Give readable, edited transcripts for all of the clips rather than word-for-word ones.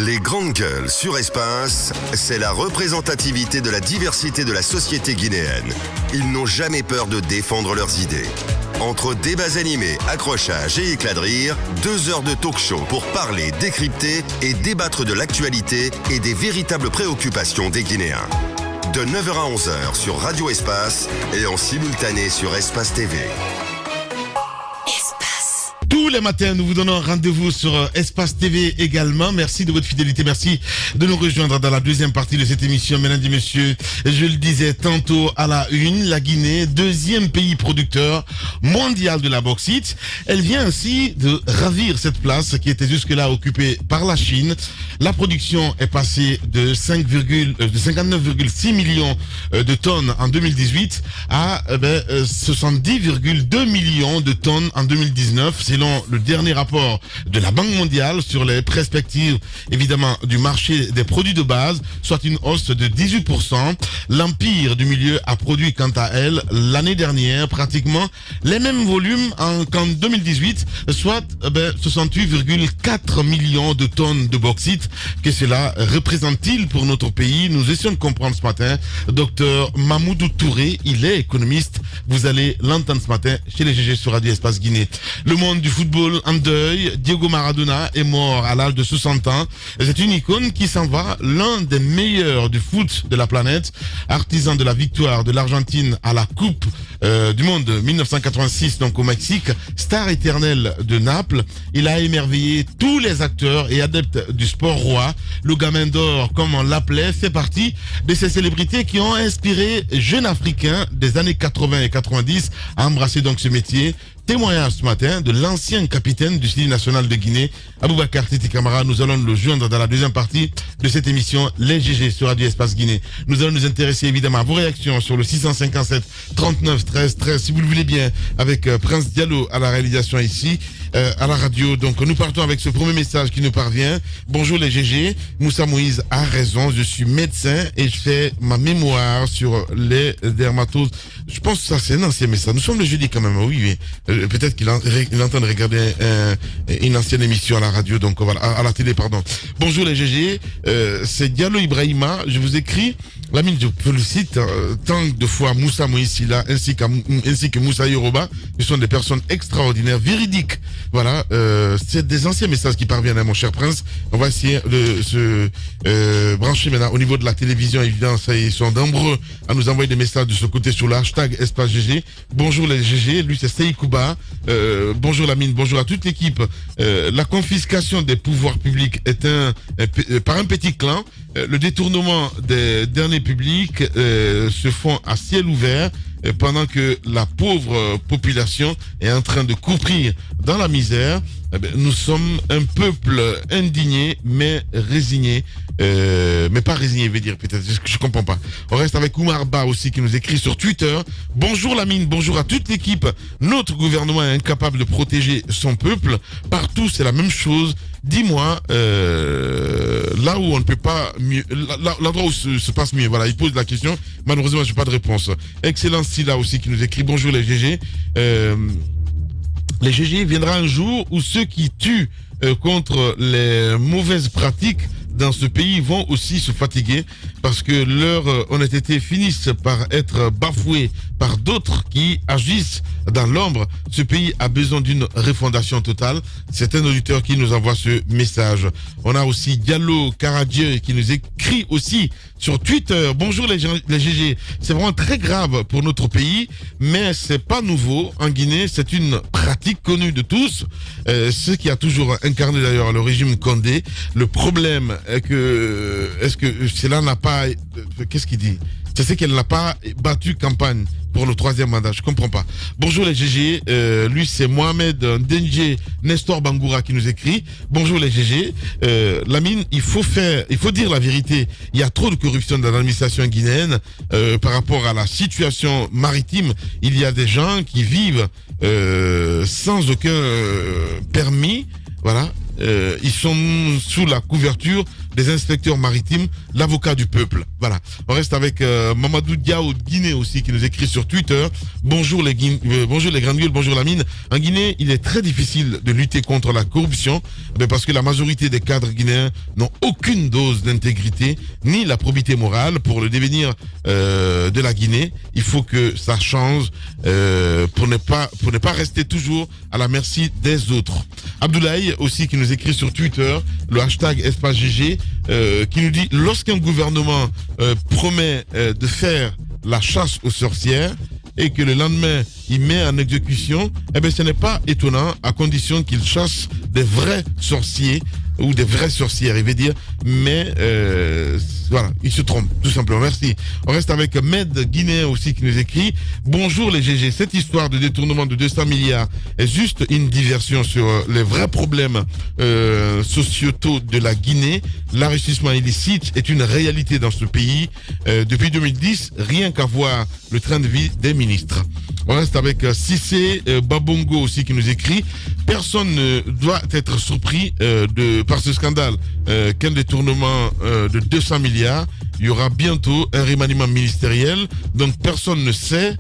Les grandes gueules sur Espace, c'est la représentativité de la diversité de la société guinéenne. Ils n'ont jamais peur de défendre leurs idées. Entre débats animés, accrochages et éclats de rire, 2 heures de talk-show pour parler, décrypter et débattre de l'actualité et des véritables préoccupations des Guinéens. De 9h à 11h sur Radio Espace et en simultané sur Espace TV. Tous les matins, nous vous donnons rendez-vous sur Espace TV également. Merci de votre fidélité. Merci de nous rejoindre dans la deuxième partie de cette émission. Mesdames et messieurs, je le disais tantôt à la une, la Guinée, 2e pays producteur mondial de la bauxite. Elle vient ainsi de ravir cette place qui était jusque-là occupée par la Chine. La production est passée de 59,6 millions de tonnes en 2018 à 70,2 millions de tonnes en 2019. Selon le dernier rapport de la Banque mondiale sur les perspectives, évidemment, du marché des produits de base, soit une hausse de 18%. L'Empire du milieu a produit, quant à elle, l'année dernière, pratiquement les mêmes volumes qu'en 2018, soit 68,4 millions de tonnes de bauxite. Que cela représente-t-il pour notre pays? Nous essayons de comprendre ce matin. Docteur Mamoudou Touré, il est économiste. Vous allez l'entendre ce matin chez les GG sur Radio Espace Guinée. Le monde du football en deuil. Diego Maradona est mort à l'âge de 60 ans. C'est une icône qui s'en va, l'un des meilleurs du foot de la planète, artisan de la victoire de l'Argentine à la Coupe du Monde 1986, donc au Mexique, star éternel de Naples. Il a émerveillé tous les acteurs et adeptes du sport roi. Le gamin d'or, comme on l'appelait, fait partie de ces célébrités qui ont inspiré jeunes Africains des années 80 et 90 à embrasser donc ce métier. Témoignage ce matin de l'ancien capitaine du Stade national de Guinée, Aboubacar Titi Camara. Nous allons le joindre dans la deuxième partie de cette émission, Les GG sur Radio Espace Guinée. Nous allons nous intéresser évidemment à vos réactions sur le 657 39 13 13, si vous le voulez bien, avec Prince Diallo à la réalisation ici, à la radio. Donc nous partons avec ce premier message qui nous parvient. Bonjour les GG, Moussa Moïse a raison, je suis médecin et je fais ma mémoire sur les dermatoses. Je pense que ça c'est un ancien message. Nous sommes le jeudi quand même, oui. Peut-être qu'il est en train de regarder une ancienne émission à la radio, donc voilà, à la télé, pardon. Bonjour les GG, c'est Diallo Ibrahima, je vous écris, Lamine, je félicite tant de fois Moussa Moïse Silla ainsi que Moussa Yoruba, qui sont des personnes extraordinaires, véridiques. Voilà, c'est des anciens messages qui parviennent à mon cher Prince. On va essayer de se brancher maintenant au niveau de la télévision, évidemment, ça, ils sont nombreux à nous envoyer des messages de ce côté sur le hashtag Espace GG. Bonjour les GG, lui c'est Seikouba. Bonjour Lamine, bonjour à toute l'équipe. La confiscation des pouvoirs publics est par un petit clan. Le détournement des derniers publics se font à ciel ouvert pendant que la pauvre population est en train de courir dans la misère. Nous sommes un peuple indigné mais résigné, mais pas résigné, veut dire peut-être, je comprends pas. On reste avec Oumar Ba aussi qui nous écrit sur Twitter. Bonjour Lamine, bonjour à toute l'équipe. Notre gouvernement est incapable de protéger son peuple. Partout c'est la même chose. Dis-moi, là où on ne peut pas mieux, l'endroit où se passe mieux. Voilà, il pose la question. Malheureusement, je n'ai pas de réponse. Excellent Silla aussi qui nous écrit. Bonjour les GG. Les GG, viendra un jour où ceux qui tuent contre les mauvaises pratiques dans ce pays vont aussi se fatiguer parce que leur honnêteté finissent par être bafouée par d'autres qui agissent dans l'ombre. Ce pays a besoin d'une refondation totale. C'est un auditeur qui nous envoie ce message. On a aussi Diallo Caradieu qui nous écrit aussi sur Twitter. Bonjour les GG. C'est vraiment très grave pour notre pays, mais c'est pas nouveau. En Guinée, c'est une pratique connue de tous. Ce qui a toujours incarné d'ailleurs le régime Condé. Le problème est que, est-ce que cela n'a pas, qu'est-ce qu'il dit? C'est qu'elle n'a pas battu campagne pour le 3e mandat. Je comprends pas. Bonjour les GG. Lui c'est Mohamed Denje Nestor Bangoura qui nous écrit. Bonjour les GG. Lamine, il faut dire la vérité. Il y a trop de corruption dans l'administration guinéenne par rapport à la situation maritime. Il y a des gens qui vivent sans aucun permis. Voilà. ils sont sous la couverture des inspecteurs maritimes, l'avocat du peuple. Voilà. On reste avec Mamadou Diao de Guinée aussi qui nous écrit sur Twitter. Bonjour les grandes gueules, bonjour la mine. En Guinée, il est très difficile de lutter contre la corruption parce que la majorité des cadres guinéens n'ont aucune dose d'intégrité ni la probité morale pour le devenir de la Guinée. Il faut que ça change pour ne pas rester toujours à la merci des autres. Abdoulaye aussi qui nous écrit sur Twitter, le hashtag #GG, qui nous dit lorsqu'un gouvernement promet de faire la chasse aux sorcières et que le lendemain il met en exécution, eh bien ce n'est pas étonnant à condition qu'il chasse des vrais sorciers ou des vraies sorcières, il veut dire, mais voilà, il se trompe, tout simplement. Merci. On reste avec Med Guinéen aussi qui nous écrit bonjour les GG, cette histoire de détournement de 200 milliards est juste une diversion sur les vrais problèmes sociétaux de la Guinée. L'enrichissement illicite est une réalité dans ce pays depuis 2010, rien qu'à voir le train de vie des ministres. On reste avec Cissé Babongo aussi qui nous écrit personne ne doit être surpris par ce scandale qu'un détournement de 200 milliards. Il y aura bientôt un remaniement ministériel, donc personne ne sait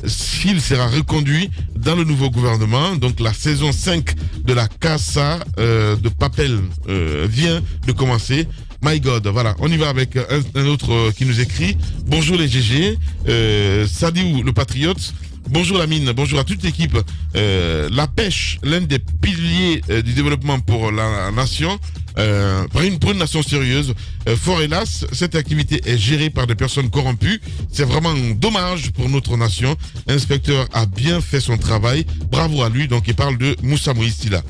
s'il sera reconduit dans le nouveau gouvernement. Donc la saison 5 de la Casa de Papel vient de commencer. My God, voilà, on y va avec un autre qui nous écrit. Bonjour les GG, Sadiou le patriote. Bonjour la mine, bonjour à toute l'équipe. La pêche, l'un des piliers du développement pour la nation, pour une nation sérieuse. Fort hélas, cette activité est gérée par des personnes corrompues. C'est vraiment dommage pour notre nation. L'inspecteur a bien fait son travail. Bravo à lui. Donc il parle de Moussa Moïstila.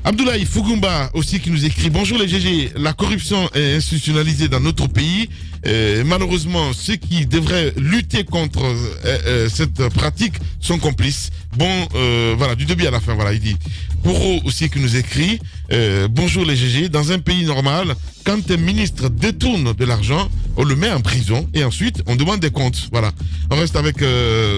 Abdoulaye Fugumba aussi qui nous écrit bonjour les GG, la corruption est institutionnalisée dans notre pays. Malheureusement, ceux qui devraient lutter contre cette pratique sont complices. Bon, voilà, du début à la fin, voilà, il dit. Pouro aussi qui nous écrit bonjour les GG, dans un pays normal, quand un ministre détourne de l'argent, on le met en prison et ensuite on demande des comptes. Voilà. On reste avec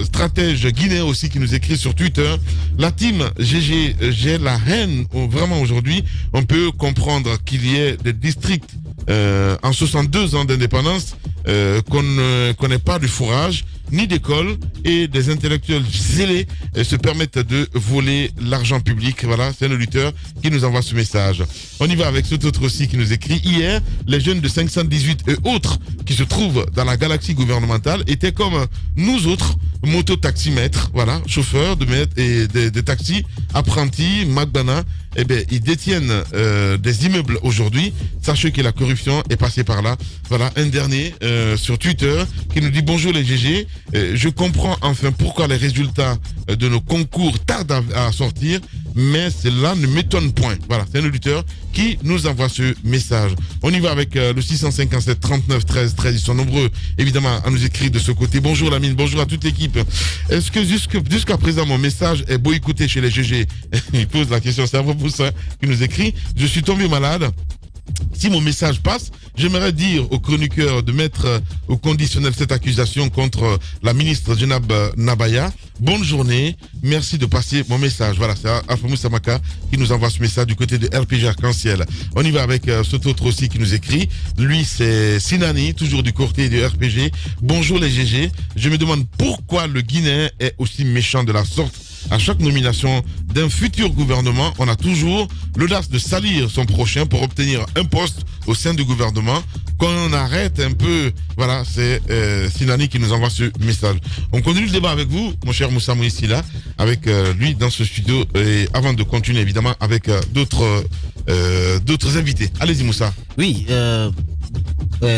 stratège guinéen aussi qui nous écrit sur Twitter. La team GG, j'ai la haine. Vraiment aujourd'hui, on peut comprendre qu'il y ait des districts en 62 ans d'indépendance qu'on ne connaît pas du fourrage ni d'école et des intellectuels zélés se permettent de voler l'argent public. Voilà, c'est un auditeur qui nous envoie ce message. On y va avec cet autre aussi qui nous écrit. Hier, les jeunes de 518 et autres qui se trouvent dans la galaxie gouvernementale étaient comme nous autres, moto-taximètres, voilà, chauffeurs de taxis, apprentis, McDonald's. Eh bien, ils détiennent des immeubles aujourd'hui. Sachez que la corruption est passée par là. Voilà, un dernier sur Twitter qui nous dit bonjour les GG. Je comprends enfin pourquoi les résultats de nos concours tardent à sortir, mais cela ne m'étonne point. Voilà, c'est un auditeur qui nous envoie ce message. On y va avec le 657 39 13 13. Ils sont nombreux, évidemment, à nous écrire de ce côté. Bonjour la mine, bonjour à toute l'équipe. Est-ce que jusqu'à présent, mon message est boycotté chez les GG? Il pose la question, c'est à propos de ça qui nous écrit. Je suis tombé malade. Si mon message passe, j'aimerais dire aux chroniqueurs de mettre au conditionnel cette accusation contre la ministre Jenab Nabaya. Bonne journée, merci de passer mon message. Voilà, c'est Alphamou Samaka qui nous envoie ce message du côté de RPG Arc-en-Ciel. On y va avec cet autre aussi qui nous écrit. Lui, c'est Sinani, toujours du côté de RPG. Bonjour les GG, je me demande pourquoi le Guinéen est aussi méchant de la sorte. À chaque nomination d'un futur gouvernement, on a toujours l'audace de salir son prochain pour obtenir un poste au sein du gouvernement. Quand on arrête un peu, voilà, c'est Sinani qui nous envoie ce message. On continue le débat avec vous, mon cher Moussa Moïstila, avec lui dans ce studio, et avant de continuer évidemment avec d'autres invités. Allez-y Moussa. Oui,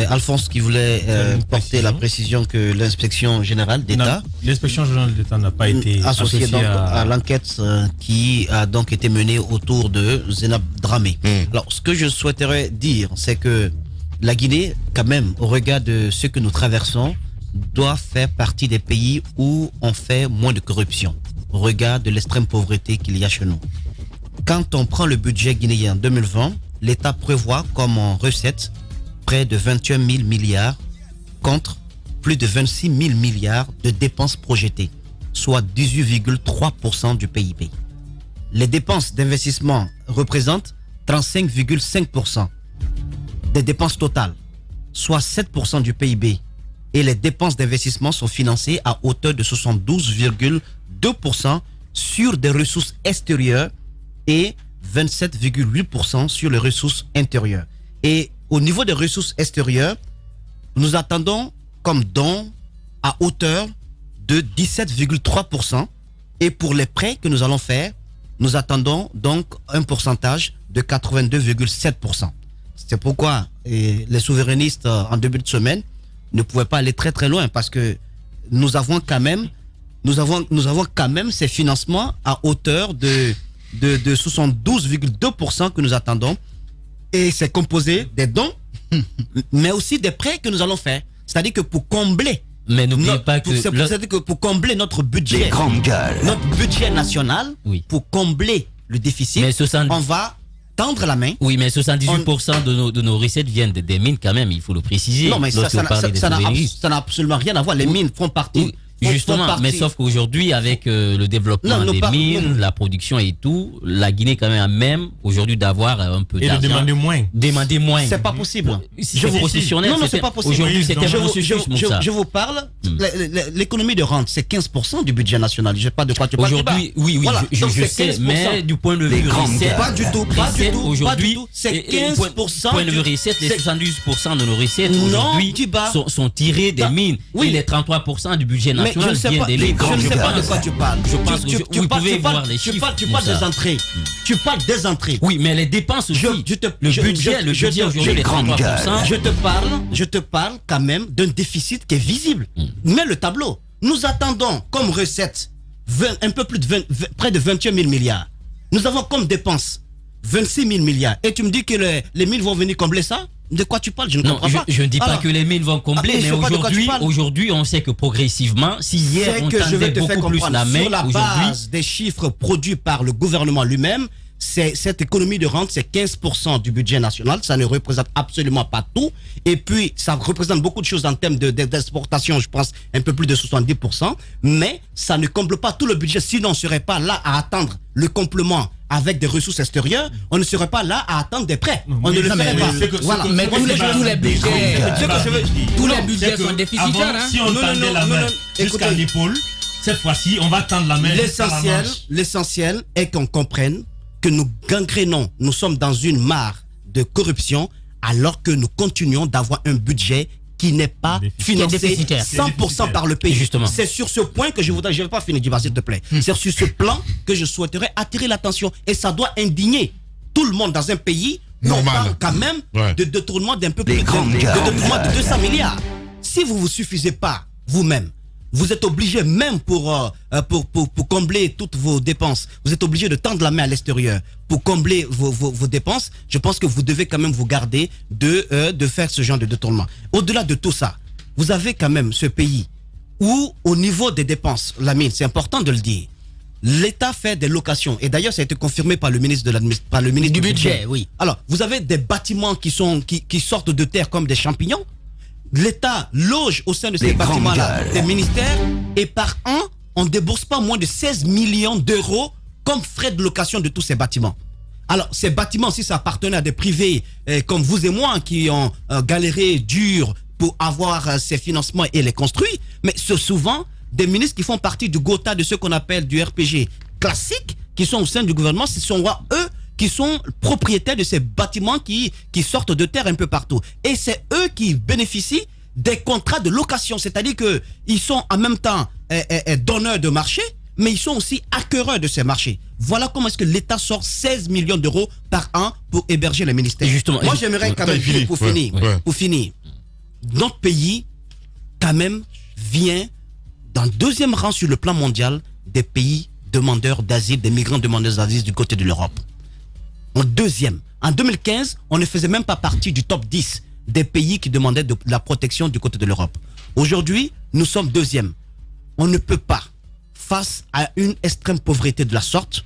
Alphonse qui voulait porter la précision que l'inspection générale d'État... L'inspection générale d'État n'a pas été associée donc à l'enquête qui a donc été menée autour de Zenab Dramé. Alors, ce que je souhaiterais dire, c'est que la Guinée, quand même, au regard de ce que nous traversons, doit faire partie des pays où on fait moins de corruption, au regard de l'extrême pauvreté qu'il y a chez nous. Quand on prend le budget guinéen 2020, l'État prévoit comme recette près de 21 000 milliards contre plus de 26 000 milliards de dépenses projetées, soit 18,3% du PIB. les dépenses d'investissement représentent 35,5% des dépenses totales, soit 7% du PIB. Et les dépenses d'investissement sont financées à hauteur de 72,2% sur des ressources extérieures et 27,8% sur les ressources intérieures. Et au niveau des ressources extérieures, nous attendons comme don à hauteur de 17,3%. Et pour les prêts que nous allons faire, nous attendons donc un pourcentage de 82,7%. C'est pourquoi les souverainistes, en début de semaine, ne pouvaient pas aller très très loin parce que nous avons quand même ces financements à hauteur de 72,2% que nous attendons. Et c'est composé des dons, mais aussi des prêts que nous allons faire. C'est-à-dire que pour combler, mais n'oubliez pas que c'est-à-dire que pour combler notre budget national, oui, pour combler le déficit, on va tendre la main. Oui, mais 78% de nos recettes viennent des mines quand même, il faut le préciser. Non, mais ça n'a absolument rien à voir. Les mines font partie. Oui. Justement, mais sauf qu'aujourd'hui, avec le développement des mines, la production et tout, la Guinée quand même a même aujourd'hui d'avoir un peu d'argent. Et de demander moins. C'est pas possible. C'est professionnel. Non, c'est pas possible. Aujourd'hui, c'était je vous parle, l'économie de rente, c'est 15% du budget national. Je sais pas de quoi tu parles. Aujourd'hui, oui, voilà. je sais, mais du point de vue recette, pas du tout. Aujourd'hui, c'est 15%. Point de vue recette, les 72% de nos recettes aujourd'hui sont tirées des mines. Et les 33% du budget national. Mais je ne sais pas de quoi tu parles. Je pense que vous pouvez voir les chiffres. Tu parles des entrées. Tu parles des entrées. Oui, mais les dépenses aussi. Le budget aujourd'hui, les 33%. Je te parle quand même d'un déficit qui est visible. Mais le tableau, nous attendons comme recette près de 28 000 milliards. Nous avons comme dépenses 26 000 milliards. Et tu me dis que les mines vont venir combler ça? De quoi tu parles? Je ne comprends pas. Je ne dis pas que les mines vont combler, mais aujourd'hui, on sait que progressivement, si hier on tendait beaucoup plus la main, sur la base des chiffres produits par le gouvernement lui-même, cette économie de rente, c'est 15% du budget national. Ça ne représente absolument pas tout. Et puis, ça représente beaucoup de choses en termes d'exportation, je pense, un peu plus de 70%. Mais ça ne comble pas tout le budget. Sinon, on ne serait pas là à attendre le complément avec des ressources extérieures. On ne serait pas là à attendre des prêts. On ne le ferait pas. Mais tous les budgets sont déficitaires. Si on tendait la main jusqu'à l'épaule, cette fois-ci, on va tendre la main jusqu'à la manche. L'essentiel est qu'on comprenne que nous gangrénons, nous sommes dans une mare de corruption alors que nous continuons d'avoir un budget qui n'est pas financé 100% par le pays. Justement. C'est sur ce point que je vais pas finir, Djiba, s'il te plaît. C'est sur ce plan que je souhaiterais attirer l'attention. Et ça doit indigner tout le monde dans un pays normal. On parle quand même de détournement d'un peu plus de 200 milliards. Si vous ne vous suffisez pas vous-même, vous êtes obligé même pour combler toutes vos dépenses, vous êtes obligé de tendre la main à l'extérieur pour combler vos dépenses. Je pense que vous devez quand même vous garder de faire ce genre de détournement. Au-delà de tout ça, vous avez quand même ce pays où au niveau des dépenses, Lamine, c'est important de le dire, l'État fait des locations. Et d'ailleurs, ça a été confirmé par le ministre du budget. Oui. Alors, vous avez des bâtiments qui sortent de terre comme des champignons. L'État loge au sein de ces bâtiments-là des ministères et par an, on ne débourse pas moins de 16 millions d'euros comme frais de location de tous ces bâtiments. Alors, ces bâtiments, si ça appartenait à des privés comme vous et moi qui ont galéré dur pour avoir ces financements et les construire, mais c'est souvent des ministres qui font partie du GOTA, de ce qu'on appelle du RPG classique, qui sont au sein du gouvernement. Ce sont eux qui sont propriétaires de ces bâtiments qui sortent de terre un peu partout. Et c'est eux qui bénéficient des contrats de location. C'est-à-dire qu'ils sont en même temps donneurs de marché, mais ils sont aussi acquéreurs de ces marchés. Voilà comment est-ce que l'État sort 16 millions d'euros par an pour héberger les ministères. Justement, moi, j'aimerais quand même dire, pour finir, notre pays, quand même, vient dans deuxième rang sur le plan mondial des pays demandeurs d'asile, des migrants demandeurs d'asile du côté de l'Europe. En deuxième. En 2015, on ne faisait même pas partie du top 10 des pays qui demandaient de la protection du côté de l'Europe. Aujourd'hui, nous sommes deuxième. On ne peut pas, face à une extrême pauvreté de la sorte,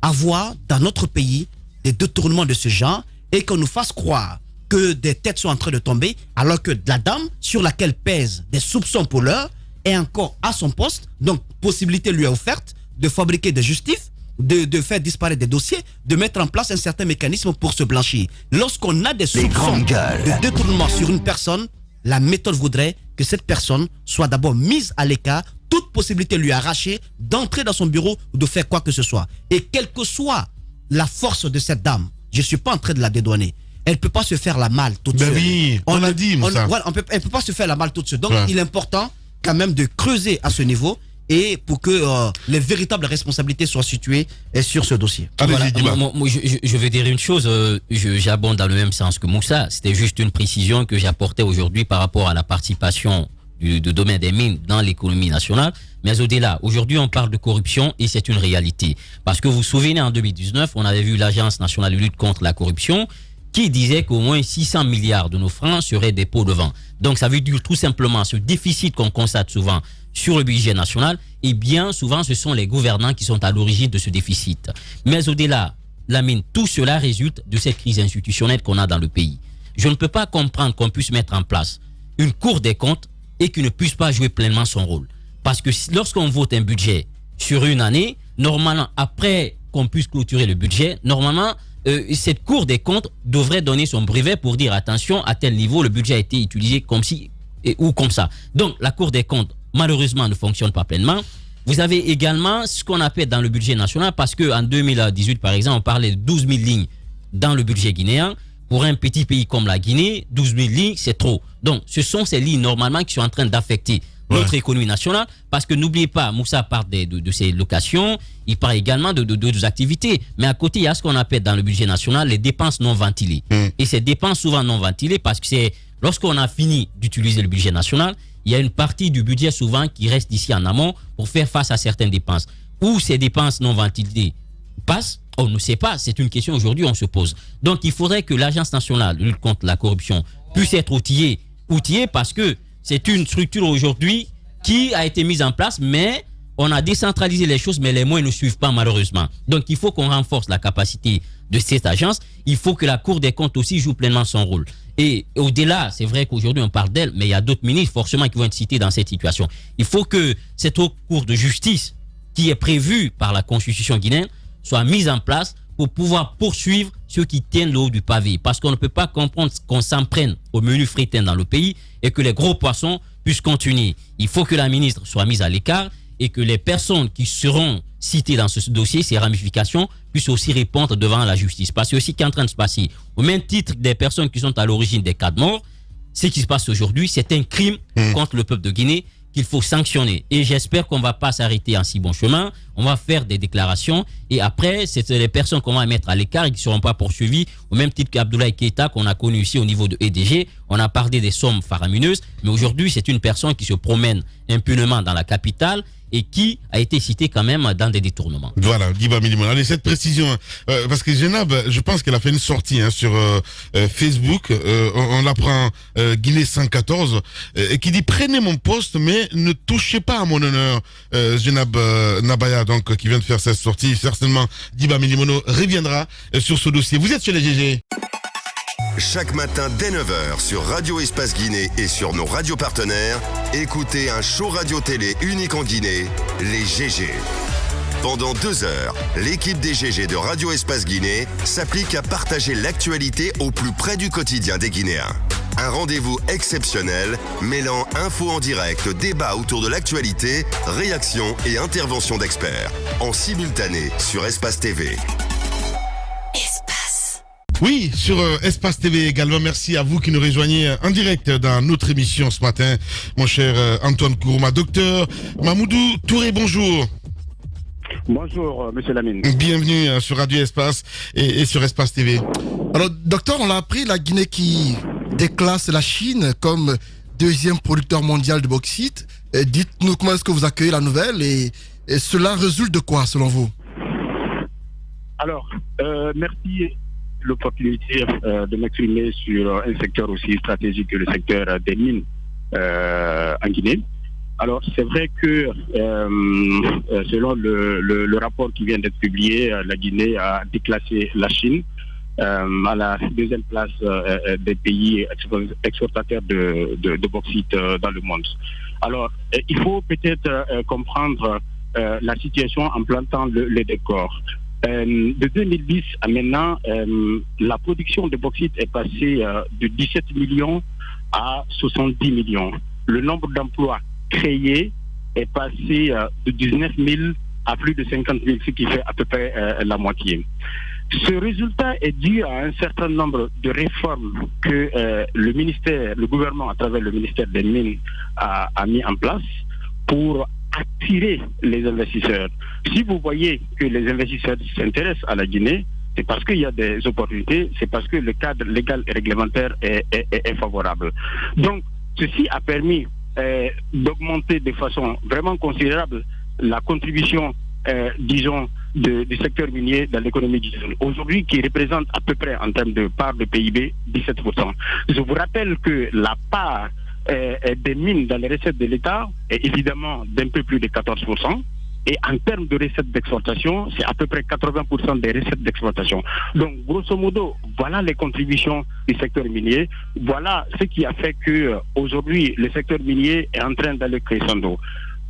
avoir dans notre pays des détournements de ce genre et qu'on nous fasse croire que des têtes sont en train de tomber alors que la dame sur laquelle pèsent des soupçons pour l'heure est encore à son poste. Donc, possibilité lui est offerte de fabriquer des justifs de faire disparaître des dossiers, de mettre en place un certain mécanisme pour se blanchir. Lorsqu'on a des soupçons de détournement sur une personne, la méthode voudrait que cette personne soit d'abord mise à l'écart, toute possibilité lui arrachée d'entrer dans son bureau ou de faire quoi que ce soit. Et quelle que soit la force de cette dame, je ne suis pas en train de la dédouaner, elle ne peut pas se faire la malle toute seule. Oui, on l'a dit, Moussa. Elle ne peut pas se faire la malle toute seule. Donc, il est important quand même de creuser à ce niveau et pour que les véritables responsabilités soient situées sur ce dossier. Voilà. Moi, je vais dire une chose, j'abonde dans le même sens que Moussa. C'était juste une précision que j'apportais aujourd'hui par rapport à la participation du domaine des mines dans l'économie nationale. Mais au-delà, aujourd'hui on parle de corruption et c'est une réalité. Parce que vous vous souvenez, en 2019, on avait vu l'Agence nationale de lutte contre la corruption qui disait qu'au moins 600 milliards de nos francs seraient des pots de vin. Donc ça veut dire tout simplement ce déficit qu'on constate souvent sur le budget national, et bien souvent ce sont les gouvernants qui sont à l'origine de ce déficit. Mais au-delà, Lamine, tout cela résulte de cette crise institutionnelle qu'on a dans le pays. Je ne peux pas comprendre qu'on puisse mettre en place une Cour des comptes et qu'il ne puisse pas jouer pleinement son rôle. Parce que lorsqu'on vote un budget sur une année, normalement, après qu'on puisse clôturer le budget, normalement, cette Cour des comptes devrait donner son brevet pour dire attention, à tel niveau, le budget a été utilisé comme ci ou comme ça. Donc, la Cour des comptes, malheureusement, ne fonctionne pas pleinement. Vous avez également ce qu'on appelle dans le budget national, parce qu'en 2018, par exemple, on parlait de 12 000 lignes dans le budget guinéen. Pour un petit pays comme la Guinée, 12 000 lignes, c'est trop. Donc, ce sont ces lignes, normalement, qui sont en train d'affecter notre économie nationale, parce que n'oubliez pas, Moussa parle de ces locations, il parle également de d'autres activités, mais à côté, il y a ce qu'on appelle dans le budget national les dépenses non ventilées. Et ces dépenses souvent non ventilées, parce que c'est lorsqu'on a fini d'utiliser le budget national, il y a une partie du budget souvent qui reste ici en amont pour faire face à certaines dépenses. Où ces dépenses non ventilées passent, on ne sait pas, c'est une question aujourd'hui on se pose. Donc il faudrait que l'Agence nationale de lutte contre la corruption puisse être outillée parce que c'est une structure aujourd'hui qui a été mise en place, mais on a décentralisé les choses, mais les moyens ne suivent pas malheureusement. Donc il faut qu'on renforce la capacité de cette agence. Il faut que la Cour des comptes aussi joue pleinement son rôle. Et au-delà, c'est vrai qu'aujourd'hui on parle d'elle, mais il y a d'autres ministres forcément qui vont être cités dans cette situation. Il faut que cette haute Cour de justice qui est prévue par la Constitution guinéenne soit mise en place pour pouvoir poursuivre ceux qui tiennent le haut du pavé. Parce qu'on ne peut pas comprendre qu'on s'en prenne au menu fritain dans le pays et que les gros poissons puissent continuer. Il faut que la ministre soit mise à l'écart et que les personnes qui seront citées dans ce dossier, ces ramifications, puissent aussi répondre devant la justice. Parce que ce qui est en train de se passer, au même titre des personnes qui sont à l'origine des cas de mort, ce qui se passe aujourd'hui, c'est un crime contre le peuple de Guinée qu'il faut sanctionner. Et j'espère qu'on ne va pas s'arrêter en si bon chemin. On va faire des déclarations et après, c'est les personnes qu'on va mettre à l'écart et qui ne seront pas poursuivies, au même titre qu'Abdoulaye Keïta qu'on a connu ici au niveau de EDG. On a parlé des sommes faramineuses, mais aujourd'hui, c'est une personne qui se promène impunément dans la capitale et qui a été citée quand même dans des détournements. Voilà, Diba Milimon. Allez, cette précision, parce que Jenab, je pense qu'elle a fait une sortie sur Facebook, on l'apprend Guinée 114, et qui dit « Prenez mon poste, mais ne touchez pas à mon honneur ». Jenab Nabaya, donc, qui vient de faire cette sortie, certainement, Diba Milimono reviendra sur ce dossier. Vous êtes chez les GG. Chaque matin dès 9h sur Radio Espace Guinée et sur nos radios partenaires, écoutez un show radio-télé unique en Guinée, les GG. Pendant 2 heures, l'équipe des GG de Radio Espace Guinée s'applique à partager l'actualité au plus près du quotidien des Guinéens. Un rendez-vous exceptionnel mêlant infos en direct, débats autour de l'actualité, réactions et interventions d'experts. En simultané sur Espace TV. Oui, sur Espace TV également. Merci à vous qui nous rejoignez en direct dans notre émission ce matin. Mon cher Antoine Kourouma. Docteur Mamoudou Touré, bonjour. Bonjour, monsieur Lamine. Bienvenue sur Radio Espace et sur Espace TV. Alors, docteur, on l'a appris, la Guinée qui déclasse la Chine comme deuxième producteur mondial de bauxite. Dites-nous comment est-ce que vous accueillez la nouvelle et cela résulte de quoi, selon vous? Alors, merci l'opportunité de m'exprimer sur un secteur aussi stratégique que le secteur des mines en Guinée. Alors, c'est vrai que selon le rapport qui vient d'être publié, la Guinée a déclassé la Chine à la deuxième place des pays exportateurs de bauxite dans le monde. Alors, il faut peut-être comprendre la situation en plantant le décor. De 2010 à maintenant, la production de bauxite est passée de 17 millions à 70 millions. Le nombre d'emplois créés est passé de 19 000 à plus de 50 000, ce qui fait à peu près la moitié. Ce résultat est dû à un certain nombre de réformes que le gouvernement, à travers le ministère des Mines, a mis en place pour attirer les investisseurs. Si vous voyez que les investisseurs s'intéressent à la Guinée, c'est parce qu'il y a des opportunités, c'est parce que le cadre légal et réglementaire est favorable. Donc, ceci a permis d'augmenter de façon vraiment considérable la contribution, disons, du secteur minier dans l'économie guinéenne. Aujourd'hui, qui représente à peu près, en termes de part de PIB, 17%. Je vous rappelle que la part des mines dans les recettes de l'État est évidemment d'un peu plus de 14%. Et en termes de recettes d'exportation, c'est à peu près 80% des recettes d'exportation. Donc, grosso modo, voilà les contributions du secteur minier. Voilà ce qui a fait que aujourd'hui, le secteur minier est en train d'aller crescendo.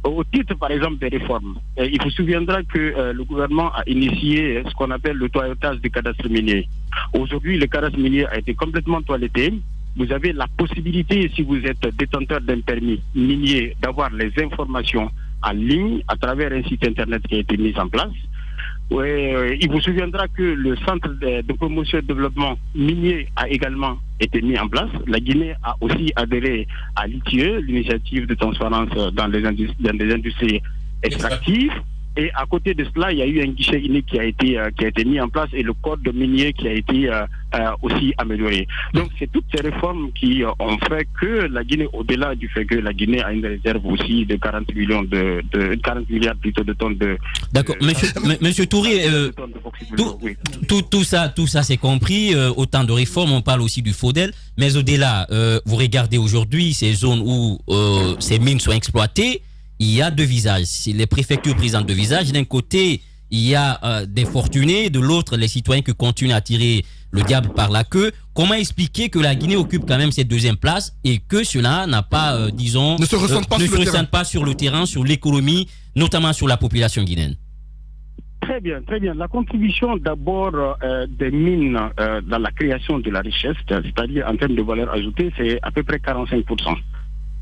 Au titre, par exemple, des réformes, il vous souviendra que le gouvernement a initié ce qu'on appelle le toilettage du cadastre minier. Aujourd'hui, le cadastre minier a été complètement toiletté. Vous avez la possibilité, si vous êtes détenteur d'un permis minier, d'avoir les informations en ligne à travers un site internet qui a été mis en place. Il vous souviendra que le centre de promotion et de développement minier a également été mis en place. La Guinée a aussi adhéré à l'ITIE, l'initiative de transparence dans les industries extractives. Et à côté de cela, il y a eu un guichet unique qui a été mis en place et le code minier qui a été aussi amélioré. Donc c'est toutes ces réformes qui ont fait que la Guinée, au-delà du fait que la Guinée a une réserve aussi de 40 milliards plutôt de tonnes de... D'accord, monsieur Touré, tout ça c'est compris, autant de réformes, on parle aussi du FODEL, mais au-delà, vous regardez aujourd'hui ces zones où ces mines sont exploitées, il y a deux visages. Les préfectures présentent deux visages. D'un côté, il y a des fortunés, de l'autre, les citoyens qui continuent à tirer le diable par la queue. Comment expliquer que la Guinée occupe quand même cette deuxième place et que cela n'a pas, disons, ne se ressent pas sur le terrain, sur l'économie, notamment sur la population guinéenne? Très bien, très bien. La contribution d'abord des mines dans la création de la richesse, c'est-à-dire en termes de valeur ajoutée, c'est à peu près 45%.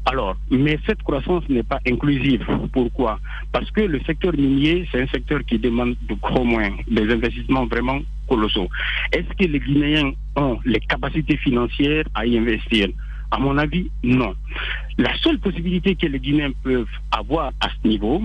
Alors, mais cette croissance n'est pas inclusive. Pourquoi? Parce que le secteur minier, c'est un secteur qui demande de gros moyens, des investissements vraiment colossaux. Est-ce que les Guinéens ont les capacités financières à y investir? À mon avis, non. La seule possibilité que les Guinéens peuvent avoir à ce niveau,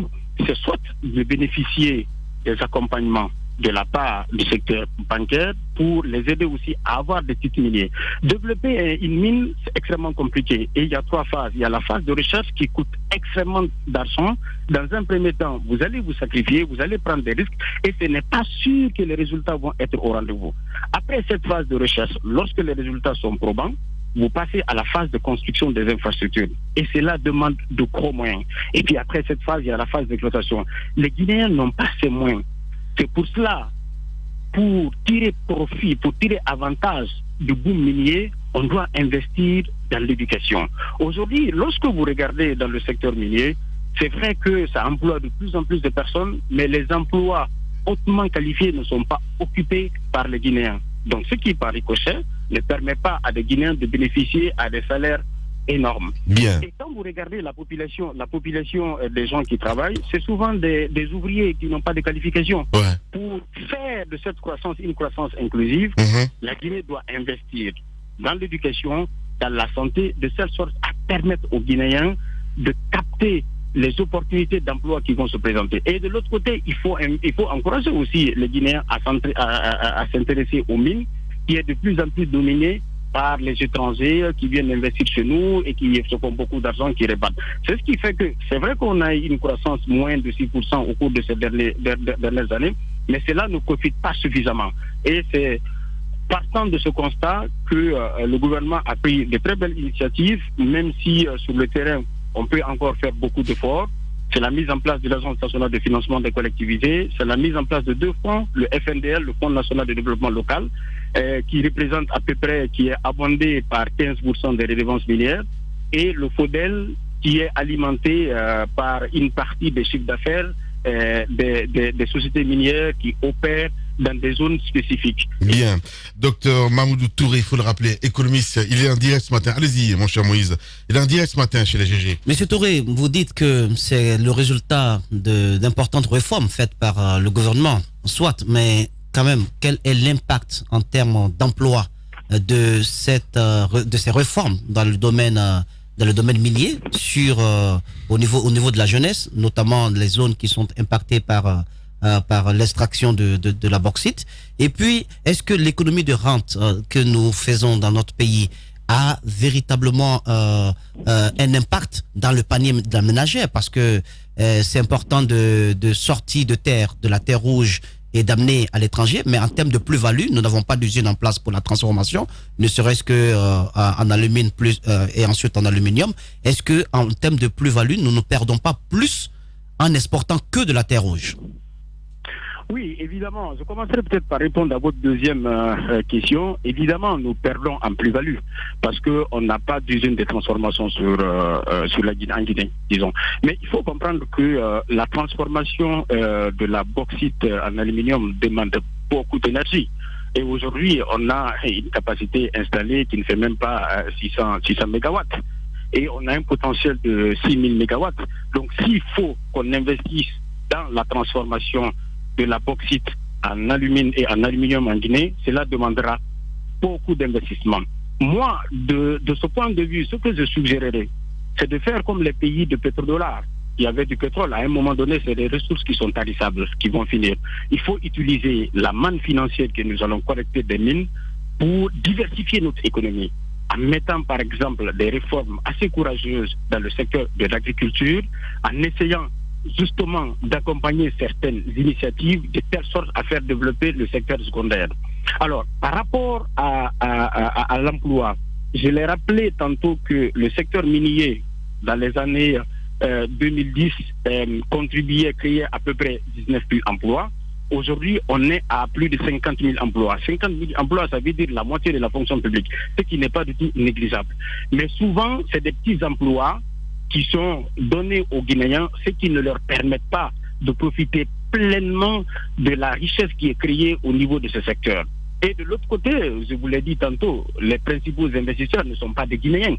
c'est soit de bénéficier des accompagnements de la part du secteur bancaire pour les aider aussi à avoir des titres miniers. Développer une mine, c'est extrêmement compliqué. Et il y a trois phases. Il y a la phase de recherche qui coûte extrêmement d'argent. Dans un premier temps, vous allez vous sacrifier, vous allez prendre des risques et ce n'est pas sûr que les résultats vont être au rendez-vous. Après cette phase de recherche, lorsque les résultats sont probants, vous passez à la phase de construction des infrastructures. Et cela demande de gros moyens. Et puis après cette phase, il y a la phase d'exploitation. Les Guinéens n'ont pas ces moyens. C'est pour cela, pour tirer profit, pour tirer avantage du boom minier, on doit investir dans l'éducation. Aujourd'hui, lorsque vous regardez dans le secteur minier, c'est vrai que ça emploie de plus en plus de personnes, mais les emplois hautement qualifiés ne sont pas occupés par les Guinéens. Donc ce qui, par ricochet, ne permet pas à des Guinéens de bénéficier à des salaires énorme. Bien. Et quand vous regardez la population des gens qui travaillent, c'est souvent des ouvriers qui n'ont pas de qualification. Ouais. Pour faire de cette croissance une croissance inclusive, la Guinée doit investir dans l'éducation, dans la santé, de telle sorte à permettre aux Guinéens de capter les opportunités d'emploi qui vont se présenter. Et de l'autre côté, il faut encourager aussi les Guinéens à s'intéresser aux mines, qui est de plus en plus dominé par les étrangers qui viennent investir chez nous et qui se font beaucoup d'argent, qui rebattent. C'est ce qui fait que c'est vrai qu'on a une croissance moins de 6% au cours de ces dernières années, mais cela ne profite pas suffisamment. Et c'est partant de ce constat que le gouvernement a pris de très belles initiatives, même si sur le terrain, on peut encore faire beaucoup d'efforts. C'est la mise en place de l'Agence nationale de financement des collectivités, c'est la mise en place de deux fonds, le FNDL, le Fonds national de développement local, qui représente à peu près, qui est abondé par 15% des redevances minières, et le FODEL, qui est alimenté par une partie des chiffres d'affaires des sociétés minières qui opèrent dans des zones spécifiques. Bien. Docteur Mamoudou Touré, il faut le rappeler, économiste, il est en direct ce matin. Allez-y, mon cher Moïse. Il est en direct ce matin chez les GG. Monsieur Touré, vous dites que c'est le résultat d'importantes réformes faites par le gouvernement, soit, mais quand même, quel est l'impact en termes d'emploi de ces réformes dans le domaine minier au niveau de la jeunesse, notamment les zones qui sont impactées par l'extraction de la bauxite. Et puis, est-ce que l'économie de rente que nous faisons dans notre pays a véritablement un impact dans le panier de la ménagère? Parce que c'est important de sortir de la terre rouge et d'amener à l'étranger, mais en termes de plus-value, nous n'avons pas d'usine en place pour la transformation, ne serait-ce que en alumine et ensuite en aluminium. Est-ce que en termes de plus-value, nous ne perdons pas plus en exportant que de la terre rouge? Oui, évidemment. Je commencerai peut-être par répondre à votre deuxième question. Évidemment, nous perdons en plus-value parce qu'on n'a pas d'usine de transformation sur la Guinée, disons. Mais il faut comprendre que la transformation de la bauxite en aluminium demande beaucoup d'énergie. Et aujourd'hui, on a une capacité installée qui ne fait même pas 600 mégawatts. Et on a un potentiel de 6000 mégawatts. Donc, s'il faut qu'on investisse dans la transformation de la bauxite en alumine et en aluminium en Guinée, cela demandera beaucoup d'investissement. Moi, de ce point de vue, ce que je suggérerais, c'est de faire comme les pays de pétrodollars qui avaient du pétrole. À un moment donné, c'est des ressources qui sont tarissables, qui vont finir. Il faut utiliser la manne financière que nous allons collecter des mines pour diversifier notre économie, en mettant par exemple des réformes assez courageuses dans le secteur de l'agriculture, en essayant justement d'accompagner certaines initiatives de telle sorte à faire développer le secteur secondaire. Alors, par rapport à l'emploi, je l'ai rappelé tantôt que le secteur minier, dans les années 2010, contribuait à créer à peu près 19 000 emplois. Aujourd'hui, on est à plus de 50 000 emplois. 50 000 emplois, ça veut dire la moitié de la fonction publique, ce qui n'est pas du tout négligeable. Mais souvent, c'est des petits emplois qui sont donnés aux Guinéens, ce qui ne leur permettent pas de profiter pleinement de la richesse qui est créée au niveau de ce secteur. Et de l'autre côté, je vous l'ai dit tantôt, les principaux investisseurs ne sont pas des Guinéens,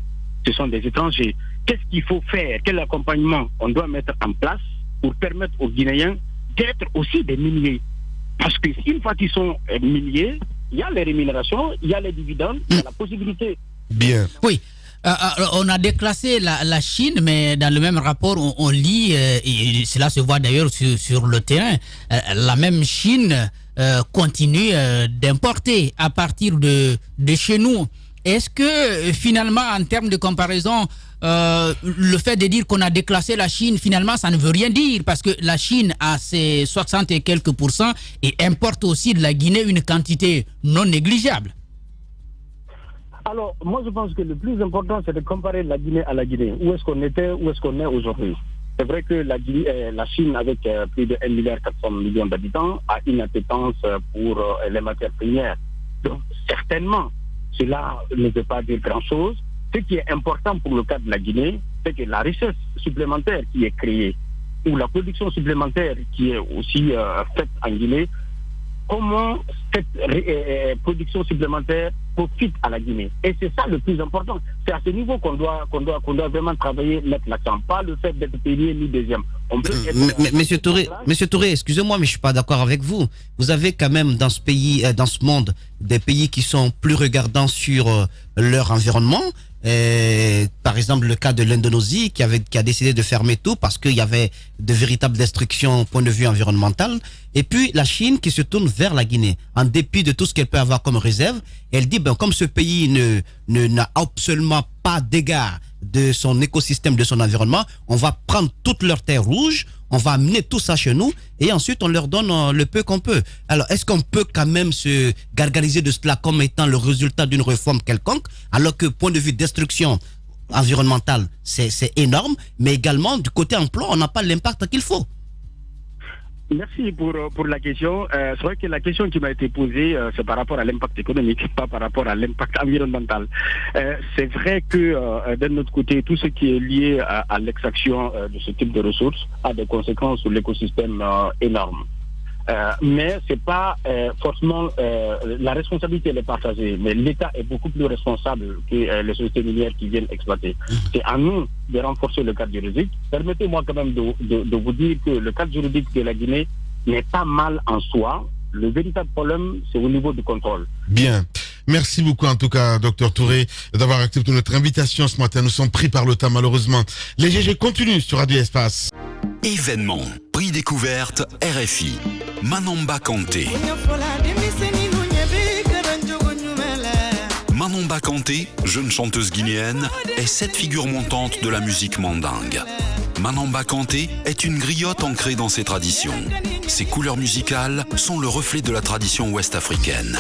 ce sont des étrangers. Qu'est-ce qu'il faut faire? Quel accompagnement on doit mettre en place pour permettre aux Guinéens d'être aussi des miniers? Parce qu'une fois qu'ils sont miniers, il y a les rémunérations, il y a les dividendes, il y a la possibilité. Bien. Oui. On a déclassé la Chine, mais dans le même rapport, on lit, et cela se voit d'ailleurs sur le terrain, la même Chine continue d'importer à partir de chez nous. Est-ce que finalement, en termes de comparaison, le fait de dire qu'on a déclassé la Chine, finalement, ça ne veut rien dire, parce que la Chine a ses 60 et quelques % et importe aussi de la Guinée une quantité non négligeable? Alors, moi, je pense que le plus important, c'est de comparer la Guinée à la Guinée. Où est-ce qu'on était, où est-ce qu'on est aujourd'hui? C'est vrai que la Chine, avec plus de 1,4 milliard d'habitants, a une appétence pour les matières premières. Donc, certainement, cela ne veut pas dire grand-chose. Ce qui est important pour le cas de la Guinée, c'est que la richesse supplémentaire qui est créée, ou la production supplémentaire qui est aussi faite en Guinée, comment cette production supplémentaire profite à la Guinée. Et c'est ça le plus important. C'est à ce niveau qu'on doit vraiment travailler, mettre l'accent. Pas le fait d'être premier ni deuxième. Monsieur Touré, excusez-moi, mais je suis pas d'accord avec vous. Vous avez quand même dans ce pays, dans ce monde, des pays qui sont plus regardants sur leur environnement. Par exemple, le cas de l'Indonésie qui a décidé de fermer tout parce qu'il y avait de véritables destructions au point de vue environnemental. Et puis la Chine qui se tourne vers la Guinée en dépit de tout ce qu'elle peut avoir comme réserve. Elle dit, comme ce pays n'a absolument pas d'égard de son écosystème, de son environnement, on va prendre toutes leurs terres rouges, on va amener tout ça chez nous et ensuite on leur donne le peu qu'on peut. Alors est-ce qu'on peut quand même se gargariser de cela comme étant le résultat d'une réforme quelconque, alors que point de vue destruction environnementale c'est énorme, mais également du côté emploi on n'a pas l'impact qu'il faut? Merci pour la question. C'est vrai que la question qui m'a été posée, c'est par rapport à l'impact économique, pas par rapport à l'impact environnemental. C'est vrai que d'un autre côté, tout ce qui est lié à l'extraction de ce type de ressources a des conséquences sur l'écosystème énormes. Mais c'est pas forcément la responsabilité elle est partagée, mais l'État est beaucoup plus responsable que les sociétés minières qui viennent exploiter. C'est à nous de renforcer le cadre juridique. Permettez-moi quand même de vous dire que le cadre juridique de la Guinée n'est pas mal en soi. Le véritable problème, c'est au niveau du contrôle. Bien. Merci beaucoup en tout cas, Dr Touré, d'avoir accepté notre invitation ce matin. Nous sommes pris par le temps malheureusement. Les GG continuent sur Radio Espace. Événement, prix découverte, RFI. Manomba Kanté. Manomba Kanté, jeune chanteuse guinéenne, est cette figure montante de la musique mandingue. Manomba Kanté est une griotte ancrée dans ses traditions. Ses couleurs musicales sont le reflet de la tradition ouest-africaine.